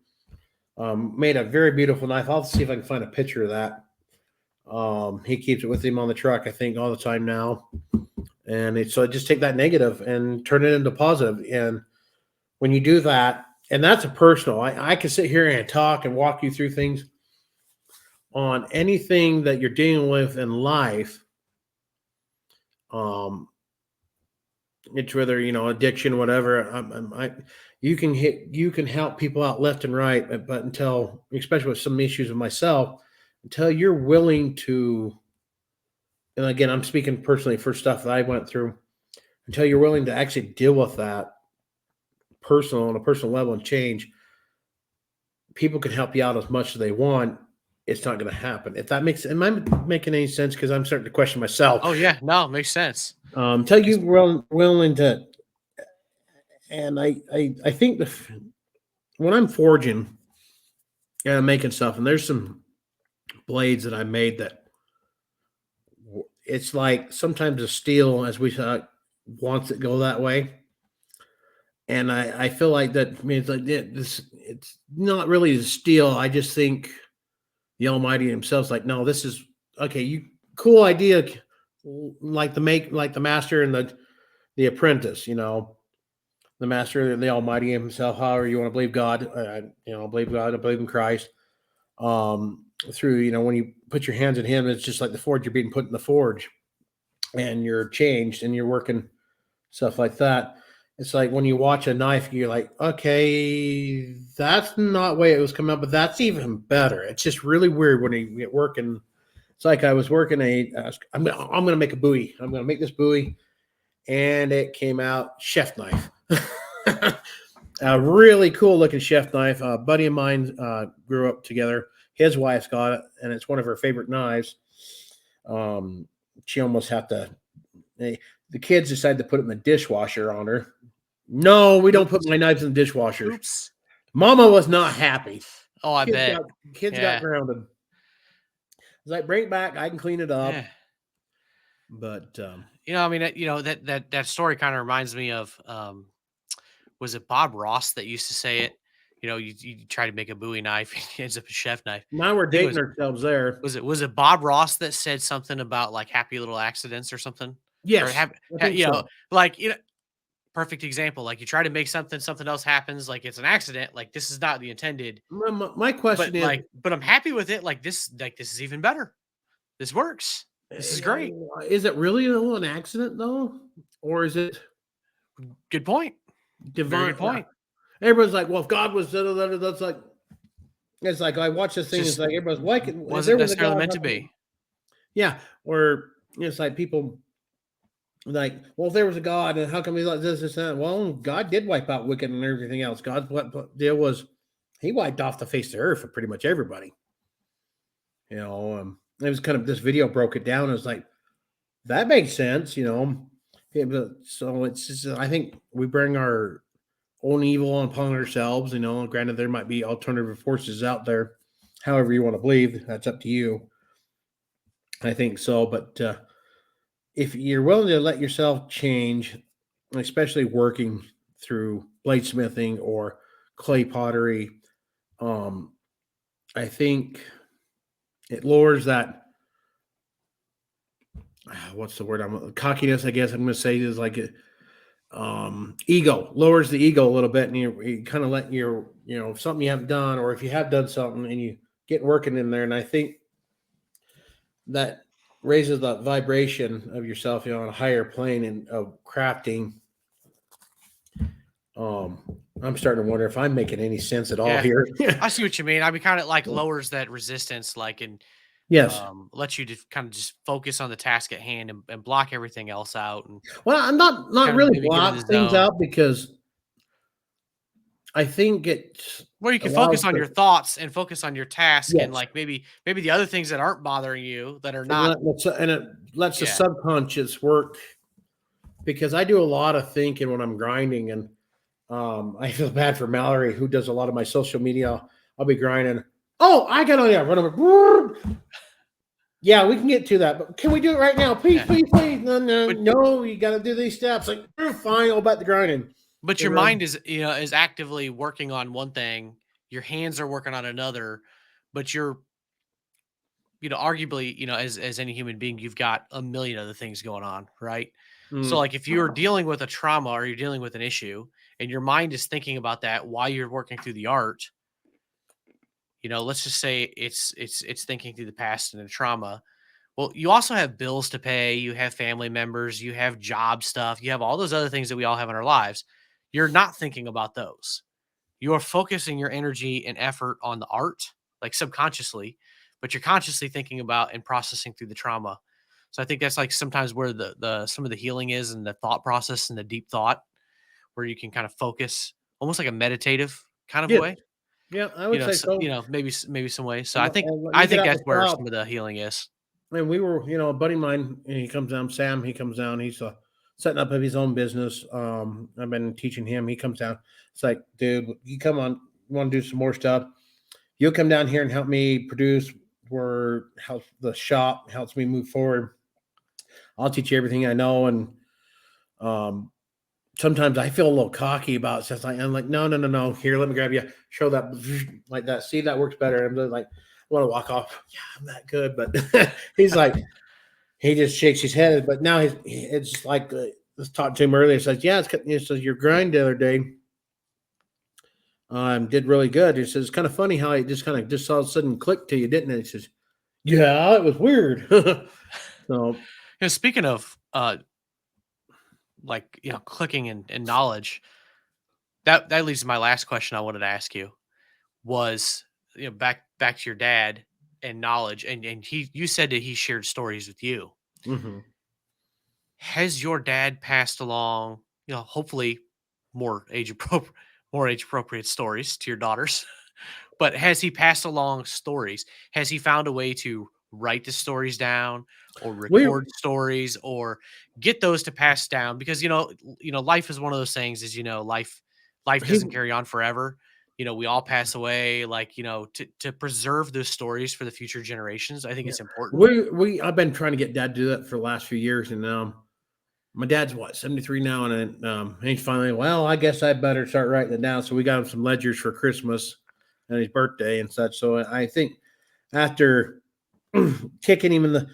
Speaker 3: made a very beautiful knife. I'll see if I can find a picture of that. He keeps it with him on the truck, I think, all the time now. And so I just take that negative and turn it into positive. And when you do that, and that's a personal, I can sit here and talk and walk you through things. on anything that you're dealing with in life, um, it's whether addiction, whatever. You can help people out left and right, but until, especially with some issues with myself, until you're willing to, and again, I'm speaking personally for stuff that I went through, until you're willing to actually deal with that on a personal level and change, people can help you out as much as they want. It's not going to happen. If that makes, am I making any sense? Because I'm starting to question myself.
Speaker 1: Oh yeah, no, makes sense.
Speaker 3: Until you willing to, and I think when I'm forging and I'm making stuff, and there's some blades that I made that it's like sometimes the steel, as we thought, wants it go that way. And I feel like that means like it's not really the steel. I just think the Almighty Himself's like, no, this is okay. You cool idea, like the master and the apprentice. The master and the Almighty Himself. However you want to believe God, believe God, I believe in Christ. Through when you put your hands in Him, it's just like the forge. You're being put in the forge, and you're changed, and you're working stuff like that. It's like when you watch a knife, you're like, okay, that's not the way it was coming up, but that's even better. It's just really weird when you get working. It's like I was working I'm going to make a buoy. I'm going to make this buoy, and it came out chef knife. A really cool looking chef knife. A buddy of mine grew up together. His wife's got it, and it's one of her favorite knives. She almost had to. The kids decided to put it in the dishwasher on her. No, we don't put my knives in the dishwasher.
Speaker 1: Oops.
Speaker 3: Mama was not happy.
Speaker 1: Oh, I bet.
Speaker 3: Kids got grounded. It's like, bring it back. I can clean it up.
Speaker 1: Yeah.
Speaker 3: But
Speaker 1: I mean, that story kind of reminds me of was it Bob Ross that used to say it? You try to make a Bowie knife, it ends up a chef knife.
Speaker 3: now we're dating ourselves there.
Speaker 1: Was it Bob Ross that said something about like happy little accidents or something?
Speaker 3: Yes.
Speaker 1: Perfect example. Like you try to make something else happens, like it's an accident, like this is not the intended.
Speaker 3: My question is,
Speaker 1: but I'm happy with it. Like this is even better. This works. This is great.
Speaker 3: Is it really an accident though? Or is it
Speaker 1: good point?
Speaker 3: Divine.
Speaker 1: Very good point.
Speaker 3: Everyone's like, well, if God was that's like, it's like I watch this thing. It's like everybody's like,
Speaker 1: wasn't necessarily meant to be.
Speaker 3: Yeah, or it's like people like, well, if there was a God, and how come He like this and that? Well, God did wipe out wicked and everything else. God's what deal was, He wiped off the face of the earth for pretty much everybody. It was kind of, this video broke it down. It was like, that makes sense. So it's just, I think we bring our own evil upon ourselves. Granted, there might be alternative forces out there. However you want to believe, that's up to you. I think so, but if you're willing to let yourself change, especially working through bladesmithing or clay pottery, I think it lowers that. What's the word? Cockiness, I guess I'm going to say, is like ego, lowers the ego a little bit, and you kind of let your, something you haven't done, or if you have done something and you get working in there. And I think that raises the vibration of yourself, on a higher plane and of crafting. I'm starting to wonder if I'm making any sense at all here.
Speaker 1: I see what you mean. I mean, kind of like lowers that resistance, like, and
Speaker 3: yes,
Speaker 1: lets you to kind of just focus on the task at hand and block everything else out. And
Speaker 3: well, I'm not really block things out, because I think it's
Speaker 1: where you can focus on your thoughts and focus on your task, and like maybe the other things that aren't bothering you, that are not,
Speaker 3: and it lets the subconscious work, because I do a lot of thinking when I'm grinding, and I feel bad for Mallory, who does a lot of my social media. I'll be grinding. Oh, I got on there. Run over. Yeah, we can get to that, but can we do it right now? Please, please. No, you got to do these steps. Like, fine, I'll bet the grinding.
Speaker 1: But your mind is, is actively working on one thing. Your hands are working on another, but you're, arguably, as any human being, you've got a million other things going on, right? So like if you're dealing with a trauma or you're dealing with an issue and your mind is thinking about that while you're working through the art, let's just say it's thinking through the past and the trauma. Well, you also have bills to pay, you have family members, you have job stuff, you have all those other things that we all have in our lives. You're not thinking about those. You're focusing your energy and effort on the art, like subconsciously, but you're consciously thinking about and processing through the trauma. So I think that's like sometimes where the some of the healing is and the thought process and the deep thought where you can kind of focus almost like a meditative kind of
Speaker 3: Yeah,
Speaker 1: way.
Speaker 3: yeah, I would say
Speaker 1: So,
Speaker 3: so.
Speaker 1: maybe some way. So
Speaker 3: And,
Speaker 1: I think
Speaker 3: and when
Speaker 1: I
Speaker 3: you get
Speaker 1: think
Speaker 3: out
Speaker 1: that's
Speaker 3: the
Speaker 1: where
Speaker 3: shop,
Speaker 1: some of the healing is.
Speaker 3: and we were, a buddy of mine, and he comes down, Sam, he comes down, he's setting up of his own business. I've been teaching him. He comes down. It's like, dude, you come on, you want to do some more stuff? You'll come down here and help me produce where help the shop helps me move forward. I'll teach you everything I know. And um, sometimes I feel a little cocky about stuff. I'm like, no, no, no, no. Here, let me grab you. Show that like that. See, that works better. I'm just like, I want to walk off. Yeah, I'm that good. But he's like, he just shakes his head. But now it's like, let's talk to him earlier. He says, yeah, it says your grind the other day did really good. He says, it's kind of funny how it just kind of just all of a sudden clicked to you, didn't it? He says, yeah, it was weird. So,
Speaker 1: Speaking of like clicking and knowledge, that leads to my last question I wanted to ask you was back to your dad and knowledge, and you said that he shared stories with you.
Speaker 3: mhm.
Speaker 1: Has your dad passed along, hopefully more age appropriate stories to your daughters? But has he passed along stories? Has he found a way to write the stories down or
Speaker 3: we
Speaker 1: record stories or get those to pass down? Because life is one of those things. Is life
Speaker 3: he
Speaker 1: doesn't carry on forever. We all pass away. Like to preserve those stories for the future generations. I think
Speaker 3: yeah.
Speaker 1: it's important.
Speaker 3: We I've been trying to get dad to do that for the last few years, and my dad's what 73 now, and he's finally, well, I guess I better start writing it down. So we got him some ledgers for Christmas and his birthday and such. So I think after kicking him in the,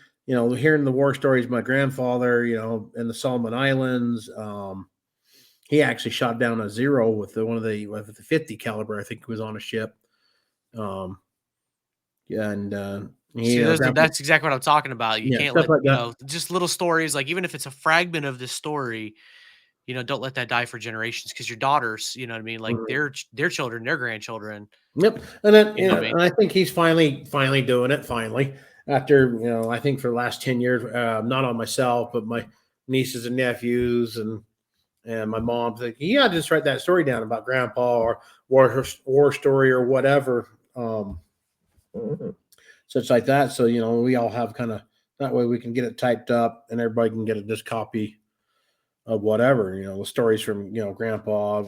Speaker 3: hearing the war stories, of my grandfather, in the Solomon Islands, he actually shot down a zero with with the 50 caliber. I think it was on a ship. Um, yeah, and
Speaker 1: See,
Speaker 3: he grandpa,
Speaker 1: that's exactly what I'm talking about. You
Speaker 3: yeah,
Speaker 1: can't
Speaker 3: stuff
Speaker 1: let,
Speaker 3: like that.
Speaker 1: just little stories, like even if it's a fragment of this story, don't let that die for generations because your daughters, you know what I mean? Like
Speaker 3: Mhm.
Speaker 1: their children, their grandchildren,
Speaker 3: Yep, and then
Speaker 1: you know what I mean?
Speaker 3: and I think he's finally doing it. Finally, after I think for the last 10 years, not on myself, but my nieces and nephews and my mom's like, yeah, just write that story down about grandpa or war story or whatever, such like that. So we all have kind of that way we can get it typed up and everybody can get a just copy of whatever the stories from grandpa,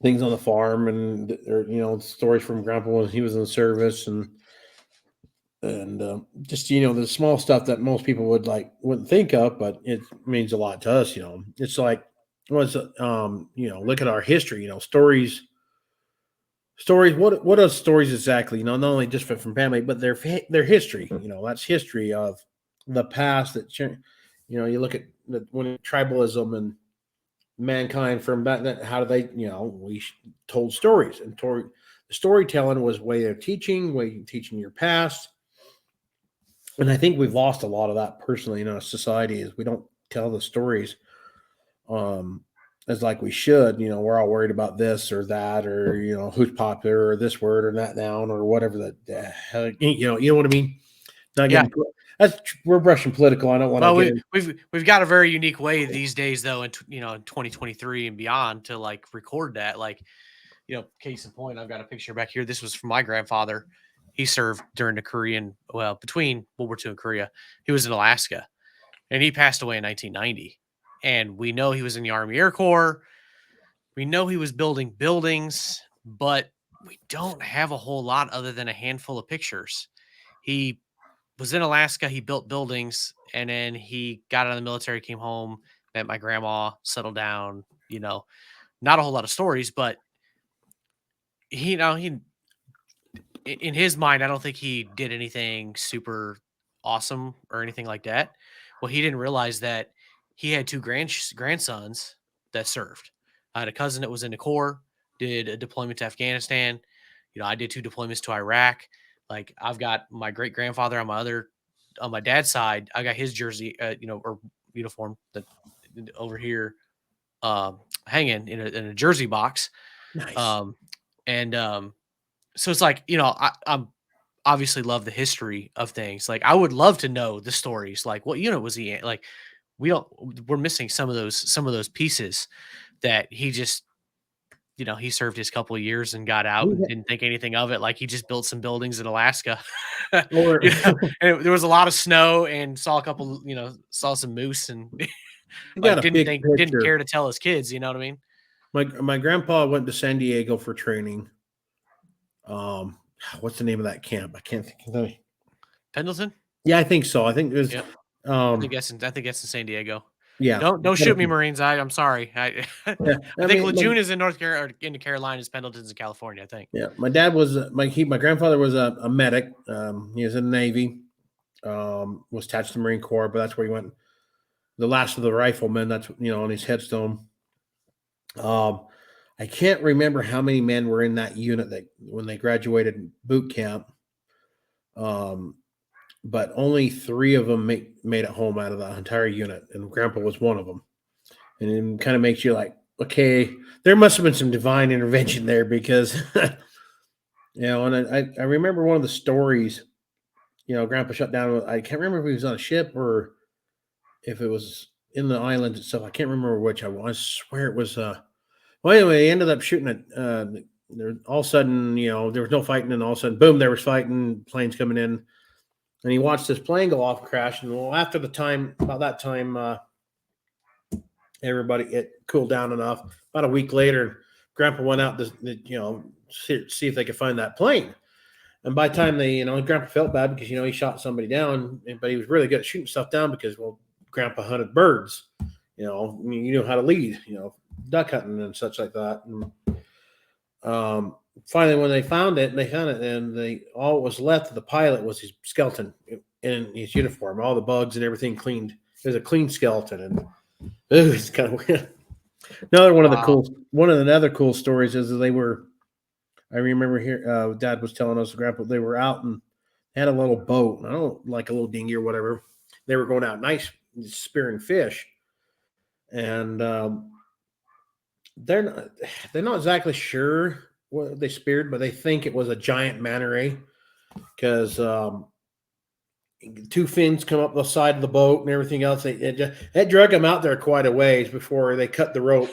Speaker 3: things on the farm and or stories from grandpa when he was in the service and just the small stuff that most people wouldn't think of, but it means a lot to us. It's like was look at our history. Stories. What are stories exactly? Not only just from family, but their history. That's history of the past. You look at when tribalism and mankind from back then. How do they? We told stories, and storytelling was way of teaching your past. And I think we've lost a lot of that personally in our society is we don't tell the stories um as like we should. We're all worried about this or that or who's popular or this word or that noun or whatever the heck, you know what I mean? Not
Speaker 1: Yeah.
Speaker 3: getting we're brushing political. I don't want to
Speaker 1: Well,
Speaker 3: get in.
Speaker 1: we've got a very unique way these days, though, in 2023 and beyond, to like record that. Like, case in point, I've got a picture back here. This was from my grandfather. He served during the Korean, well, between World War II and Korea. He was in Alaska, and he passed away in 1990. And we know he was in the Army Air Corps. We know he was building buildings, but we don't have a whole lot other than a handful of pictures. He was in Alaska, he built buildings, and then he got out of the military, came home, met my grandma, settled down, not a whole lot of stories, but he in his mind, I don't think he did anything super awesome or anything like that. Well, he didn't realize that he had two grandsons that served. I had a cousin that was in the Corps, did a deployment to Afghanistan, I did 2 deployments to Iraq. Like, I've got my great grandfather on my dad's side. I got his jersey, or uniform that over here, hanging in a jersey box.
Speaker 3: Nice.
Speaker 1: Um, and so it's like, I'm obviously love the history of things. Like, I would love to know the stories. Like, what unit was he in? Like, we're missing some of those pieces that he just, he served his couple of years and got out and didn't think anything of it. Like, he just built some buildings in Alaska.
Speaker 3: Or
Speaker 1: There was a lot of snow, and saw a couple, saw some moose, and
Speaker 3: you got
Speaker 1: like,
Speaker 3: a big
Speaker 1: didn't
Speaker 3: picture.
Speaker 1: care to tell his kids. You know what I mean?
Speaker 3: My grandpa went to San Diego for training. What's the name of that camp? I can't think of the.
Speaker 1: Pendleton.
Speaker 3: Yeah, I think so. I think it was.
Speaker 1: Yep.
Speaker 3: Um,
Speaker 1: I think that's in San Diego.
Speaker 3: yeah,
Speaker 1: Don't shoot me, Marines. I'm sorry.
Speaker 3: yeah.
Speaker 1: I think Lejeune is in North Carolina, or in the Carolinas. Pendleton's in California, I think.
Speaker 3: Yeah, my dad was my grandfather was a medic. He was in the Navy. Was attached to the Marine Corps, but that's where he went. The last of the riflemen. That's on his headstone. Um, I can't remember how many men were in that unit that when they graduated boot camp. But only 3 of them made it home out of the entire unit, and Grandpa was one of them. And it kind of makes you like, okay, there must have been some divine intervention there because, and I remember one of the stories, Grandpa shut down. I can't remember if he was on a ship or if it was in the island itself. I can't remember which. I swear it was. Well, anyway, he ended up shooting it. There, all of a sudden, there was no fighting, and all of a sudden, boom, there was fighting, planes coming in, and he watched this plane go off and crash. And well, about that time, it cooled down enough. About a week later, Grandpa went out to see if they could find that plane. And by the time Grandpa felt bad because he shot somebody down, but he was really good at shooting stuff down because Grandpa hunted birds. You knew how to lead. Duck hunting and such like that. And finally, when they found it, and all that was left of the pilot was his skeleton in his uniform, all the bugs and everything cleaned. It was a clean skeleton, and it's kind of weird.
Speaker 1: Wow.
Speaker 3: One of the other cool stories is that I remember here, Dad was telling us, Grandpa, they were out and had a little boat. I don't like a little dinghy or whatever. They were going out nice spearing fish, and they're not exactly sure what they speared, but they think it was a giant manta ray because 2 fins come up the side of the boat and everything else. It drug them out there quite a ways before they cut the rope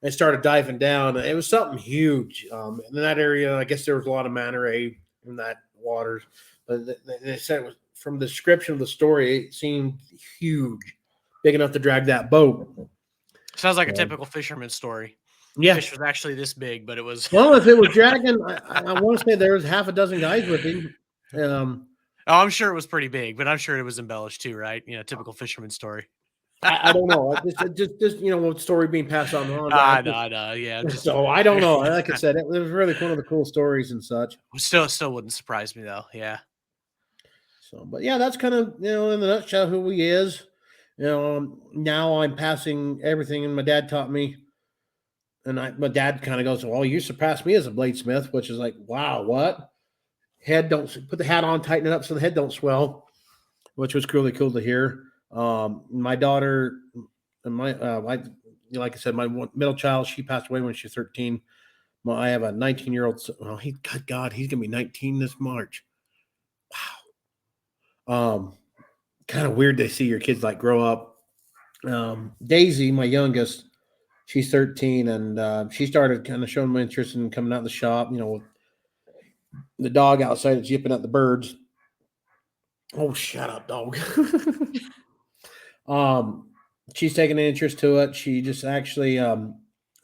Speaker 3: and started diving down. It was something huge in that area. I guess there was a lot of manta ray in that waters, but they said it was, from the description of the story, it seemed huge, big enough to drag that boat.
Speaker 1: Sounds like a typical fisherman story.
Speaker 3: Yeah.
Speaker 1: Fish was actually this big, but it was.
Speaker 3: Well, if it was dragging, I want to say there was half a dozen guys with him.
Speaker 1: Oh, I'm sure it was pretty big, but I'm sure it was embellished too, right? Typical fisherman story.
Speaker 3: I don't know. Just what story being passed on.
Speaker 1: No, yeah.
Speaker 3: So I don't know. Like I said, it was really one of the cool stories and such.
Speaker 1: Still wouldn't surprise me though. Yeah.
Speaker 3: So, but yeah, that's kind of in the nutshell who he is. Now I'm passing everything, and my dad taught me. And my dad kind of goes, "Well, you surpassed me as a bladesmith," which is like, wow, what? Head don't put the hat on, tighten it up so the head don't swell, which was really cool to hear. My daughter, and like I said, my middle child, she passed away when she was 13. I have a 19-year-old. Well, God, he's gonna be 19 this March. Wow. Kind of weird to see your kids like grow up. Daisy, my youngest, she's 13, and she started kind of showing my interest in coming out of the shop. The dog outside that's yipping at the birds. Oh, shut up, dog. She's taking an interest to it. She just actually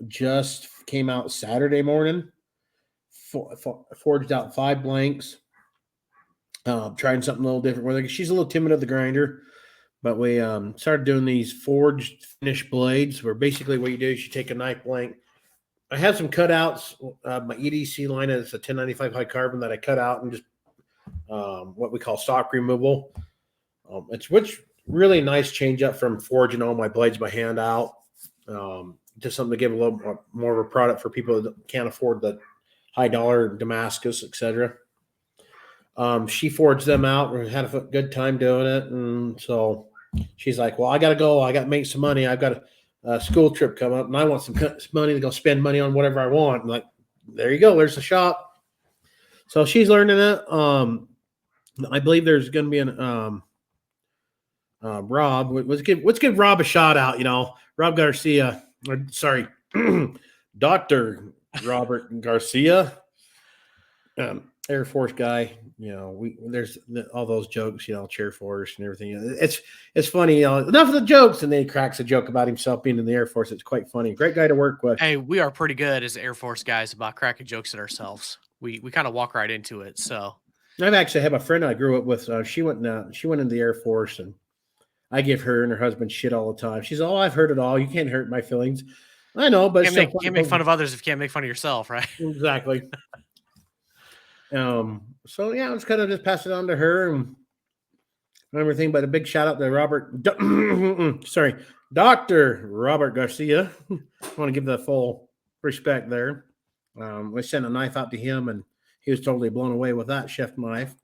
Speaker 3: just came out Saturday morning, forged out 5 blanks, trying something a little different with her. She's a little timid of the grinder, but we started doing these forged finished blades where basically what you do is you take a knife blank. I have some cutouts. My EDC line is a 1095 high carbon that I cut out and just what we call stock removal. It's which really nice change up from forging all my blades by hand out. Just something to give a little more of a product for people that can't afford the high dollar Damascus, etc. She forged them out. We had a good time doing it, and so she's like, "Well, I got to go. I got to make some money. I've got a school trip come up, and I want some money to go spend money on whatever I want." I'm like, there you go. There's the shop. So she's learning it. I believe there's going to be an Rob. Let's give Rob a shout out. Rob Garcia. Sorry, Dr. Robert Garcia, Air Force guy. There's all those jokes. Cheer Force and everything. It's funny. Enough of the jokes, and then he cracks a joke about himself being in the Air Force. It's quite funny. Great guy to work with.
Speaker 1: Hey, we are pretty good as Air Force guys about cracking jokes at ourselves. We kind of walk right into it. So
Speaker 3: I've actually have a friend I grew up with. She went into the Air Force, and I give her and her husband shit all the time. She's, "Oh, I've heard it all. You can't hurt my feelings." I know, but
Speaker 1: can't make fun of others if you can't make fun of yourself, right?
Speaker 3: Exactly. So yeah, let's kind of just pass it on to her and everything. But a big shout out to Dr. Robert Garcia. I want to give the full respect there. We sent a knife out to him, and he was totally blown away with that chef knife.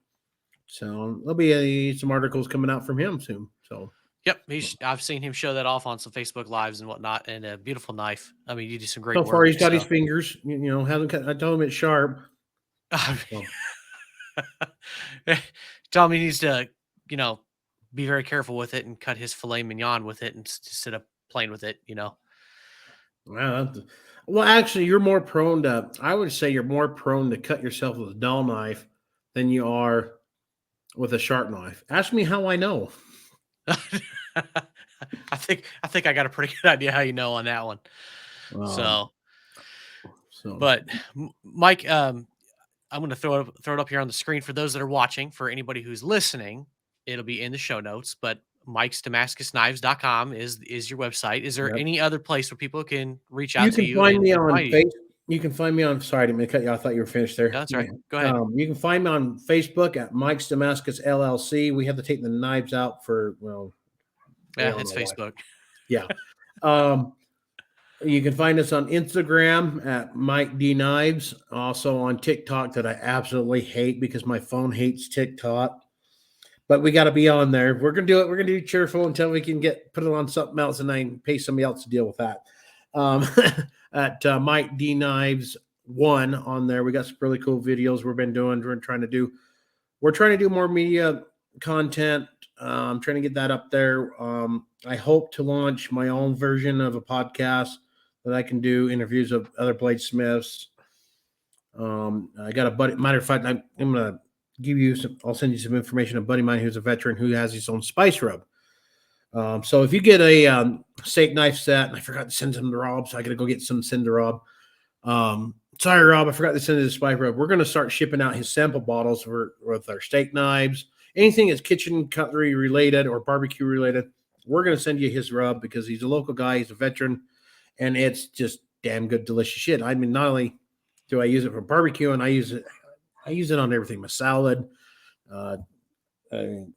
Speaker 3: So there'll be some articles coming out from him soon. So
Speaker 1: yep, I've seen him show that off on some Facebook lives and whatnot, and a beautiful knife. I mean, you do some great
Speaker 3: so
Speaker 1: work.
Speaker 3: far he's got his fingers. Hasn't cut. I told him it's sharp. So.
Speaker 1: Tell him he needs to, be very careful with it and cut his filet mignon with it instead of playing with it.
Speaker 3: Well, actually, you're more prone to. I would say you're more prone to cut yourself with a dull knife than you are with a sharp knife. Ask me how I know.
Speaker 1: I think I got a pretty good idea how you know on that one. But Mike, I'm going to throw it up here on the screen for those that are watching. For anybody who's listening, it'll be in the show notes. But Mike'sDamascusKnives.com is your website. Is there any other place where people can reach out to you?
Speaker 3: You can find me on Facebook. You can find me on. Sorry, I didn't mean to cut you. I thought you were finished there.
Speaker 1: No, that's right. Go ahead.
Speaker 3: You can find me on Facebook at Mike's Damascus LLC. We have to take the knives out for
Speaker 1: it's Facebook.
Speaker 3: Yeah. You can find us on Instagram at Mike D Knives. Also on TikTok, that I absolutely hate because my phone hates TikTok. But we got to be on there. We're gonna do it. We're gonna do cheerful until we can put it on something else, and then pay somebody else to deal with that. At Mike D Knives 1 on there, we got some really cool videos we've been doing. We're trying to do more media content. I'm trying to get that up there. I hope to launch my own version of a podcast that I can do interviews of other bladesmiths. I got a buddy. Matter of fact, I'm gonna give you I'll send you some information. A buddy of mine who's a veteran who has his own spice rub. So if you get a steak knife set, and I forgot to send some to Rob, so I got to go get some send to Rob. Sorry, Rob, I forgot to send his spice rub. We're going to start shipping out his sample bottles with our steak knives, anything that's kitchen cutlery related or barbecue related. We're going to send you his rub because he's a local guy, he's a veteran, and it's just damn good, delicious shit. I mean, not only do I use it for barbecue, and I use it on everything, my salad.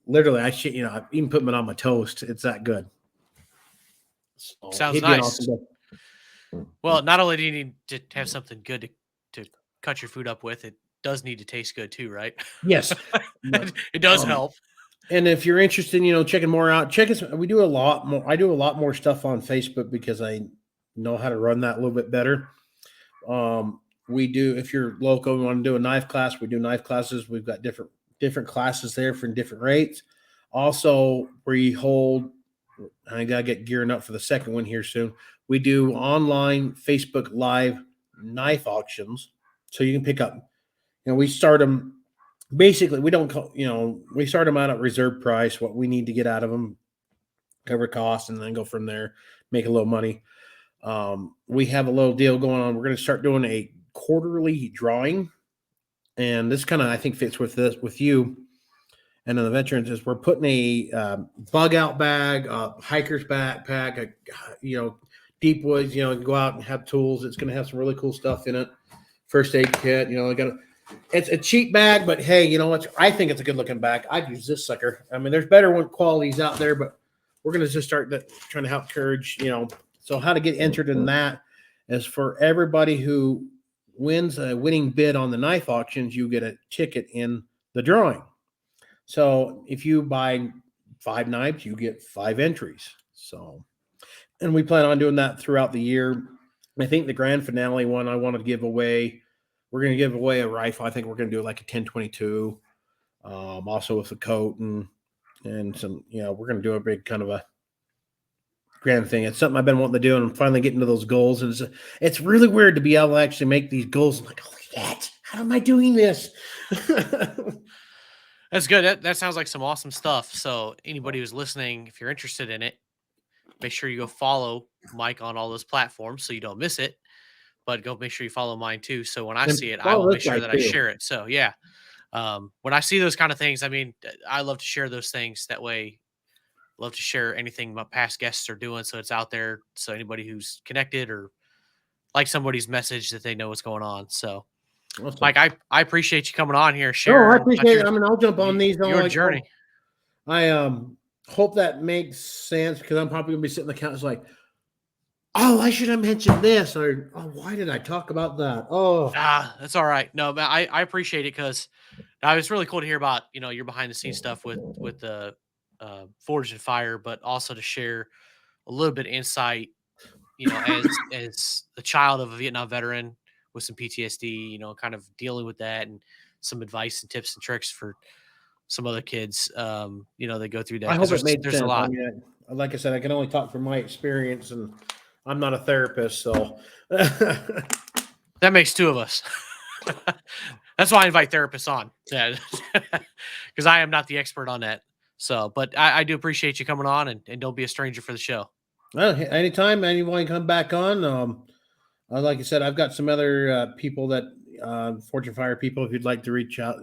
Speaker 3: Literally, I even put it on my toast. It's that good. So,
Speaker 1: sounds nice. Awesome. Well, not only do you need to have something good to cut your food up with, it does need to taste good too, right?
Speaker 3: Yes,
Speaker 1: it does help.
Speaker 3: And if you're interested, checking more out, check us. We do a lot more. I do a lot more stuff on Facebook because I know how to run that a little bit better. We do. If you're local and want to do a knife class, we do knife classes. We've got different classes there for different rates. Also, we hold, I got to get gearing up for the second one here soon. We do online Facebook Live knife auctions. So you can pick up, we start them. Basically, we don't call, we start them out at reserve price, what we need to get out of them, cover costs, and then go from there, make a little money. We have a little deal going on. We're going to start doing a quarterly drawing. And this kind of, I think, fits with you and the veterans, is we're putting a bug out bag, a hiker's backpack, deep woods, go out and have tools. It's going to have some really cool stuff in it. First aid kit, it's a cheap bag, but hey, you know what? I think it's a good looking bag. I'd use this sucker. I mean, there's better qualities out there, but we're going to just start trying to help encourage, So how to get entered in that is for everybody who wins a winning bid on the knife auctions, you get a ticket in the drawing. So if you buy 5 knives, you get 5 entries. So, and we plan on doing that throughout the year. I think the grand finale one I want to give away, we're going to give away a rifle. I think we're going to do like a 1022, also with a coat and some, we're going to do a big kind of a grand thing. It's something I've been wanting to do, and I'm finally getting to those goals. And it's really weird to be able to actually make these goals. I'm like, holy shit, how am I doing this?
Speaker 1: That's good. That sounds like some awesome stuff. So anybody who's listening, if you're interested in it, make sure you go follow Mike on all those platforms so you don't miss it. But go make sure you follow mine too. So when I
Speaker 3: And
Speaker 1: see it, I will
Speaker 3: follow
Speaker 1: make
Speaker 3: this guy
Speaker 1: sure that I
Speaker 3: too.
Speaker 1: share it. So yeah, when I see those kind of things, I mean, I love to share those things. That way, love to share anything my past guests are doing, so it's out there. So anybody who's connected or like somebody's message that they know what's going on. So
Speaker 3: Awesome.
Speaker 1: Mike, I appreciate you coming on here,
Speaker 3: No, I
Speaker 1: sharing about
Speaker 3: appreciate it. I mean, I'll jump on these.
Speaker 1: your journey.
Speaker 3: I hope that makes sense, because I'm probably gonna be sitting on the couch like, oh, I should have mentioned this, or oh, why did I talk about that? Oh,
Speaker 1: That's all right. No, man, I appreciate it because it's really cool to hear about your behind the scenes stuff with the Forged and Fire, but also to share a little bit of insight, as the child of a Vietnam veteran with some PTSD, kind of dealing with that, and some advice and tips and tricks for some other kids, they go through that
Speaker 3: I
Speaker 1: because
Speaker 3: hope it made
Speaker 1: there's a
Speaker 3: sense. I
Speaker 1: lot.
Speaker 3: mean, like I said, I can only talk from my experience, and I'm not a therapist, so
Speaker 1: That makes two of us. That's why I invite therapists on. Yeah, because I am not the expert on that. So, but I do appreciate you coming on, and don't be a stranger for the show.
Speaker 3: well, anytime anyone come back on. Like I said, I've got some other people that Fortune Fire people. If you'd like to reach out,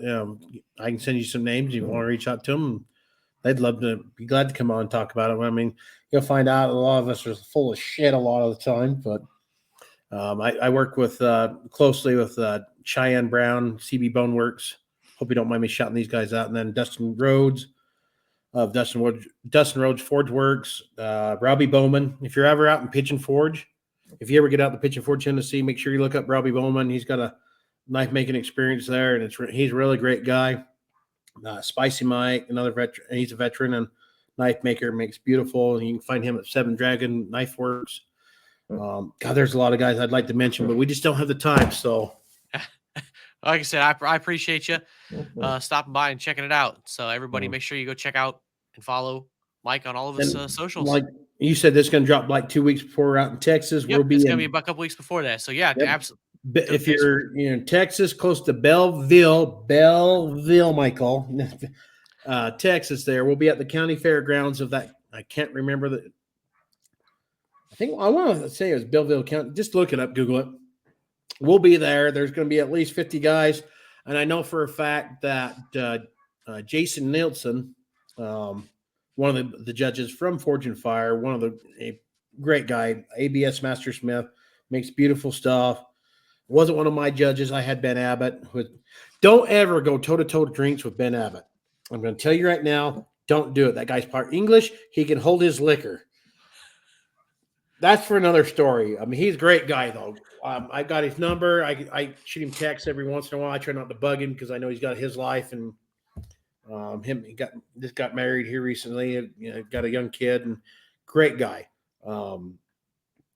Speaker 3: I can send you some names. If you want to reach out to them, they'd love to be glad to come on and talk about it. I mean, you'll find out a lot of us are full of shit a lot of the time, but I work with closely with Cheyenne Brown, CB Boneworks. Hope you don't mind me shouting these guys out. And then Dustin Rhodes of Dustin Rhodes Forge Works, Robbie Bowman. If you're ever out in Pigeon Forge, if you ever get out to Pigeon Forge, Tennessee, make sure you look up Robbie Bowman. He's got a knife making experience there, and he's a really great guy. Spicy Mike, another veteran. He's a veteran and knife maker, makes beautiful. You can find him at Seven Dragon Knife Works. God, there's a lot of guys I'd like to mention, but we just don't have the time. So,
Speaker 1: like I said, I appreciate you stopping by and checking it out. So everybody, make sure you go check out and follow Mike on all of his socials.
Speaker 3: like you said, this is going to drop like 2 weeks before we're out in Texas.
Speaker 1: Yep,
Speaker 3: We'll be
Speaker 1: it's gonna be
Speaker 3: in.
Speaker 1: about a couple weeks before that. So yeah,
Speaker 3: Yep.
Speaker 1: absolutely.
Speaker 3: If you're in Texas, close to Belleville, Michael, Texas, there we'll be at the county fairgrounds of that. I can't remember the. I think I want to say it was Belleville County. Just look it up, Google it. We'll be there. There's going to be at least 50 guys, and I know for a fact that Jason Nielsen, one of the judges from Forge and Fire, a great guy, ABS Master Smith, makes beautiful stuff. Wasn't one of my judges. I had Ben Abbott. Don't ever go toe-to-toe drinks with Ben Abbott. I'm going to tell you right now, don't do it. That guy's part English. He can hold his liquor. That's for another story. I mean, he's a great guy, though. I got his number. I shoot him texts every once in a while. I try not to bug him because I know he's got his life, and he got married here recently, and got a young kid, and great guy.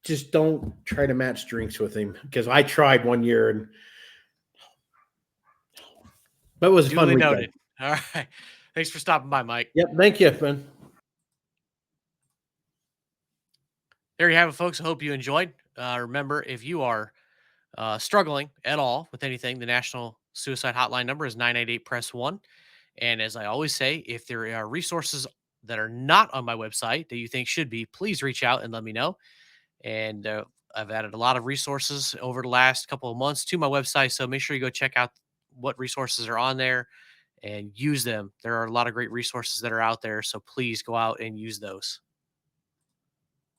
Speaker 3: Just don't try to match drinks with him, because I tried one year, but it was a fun weekend.
Speaker 1: Noted. All right. Thanks for stopping by, Mike.
Speaker 3: Yep. Thank you, man.
Speaker 1: There you have it, folks. I hope you enjoyed. Remember, if you are struggling at all with anything, the National Suicide Hotline number is 988-PRESS-1. And as I always say, if there are resources that are not on my website that you think should be, please reach out and let me know. And I've added a lot of resources over the last couple of months to my website. So make sure you go check out what resources are on there and use them. There are a lot of great resources that are out there. So please go out and use those.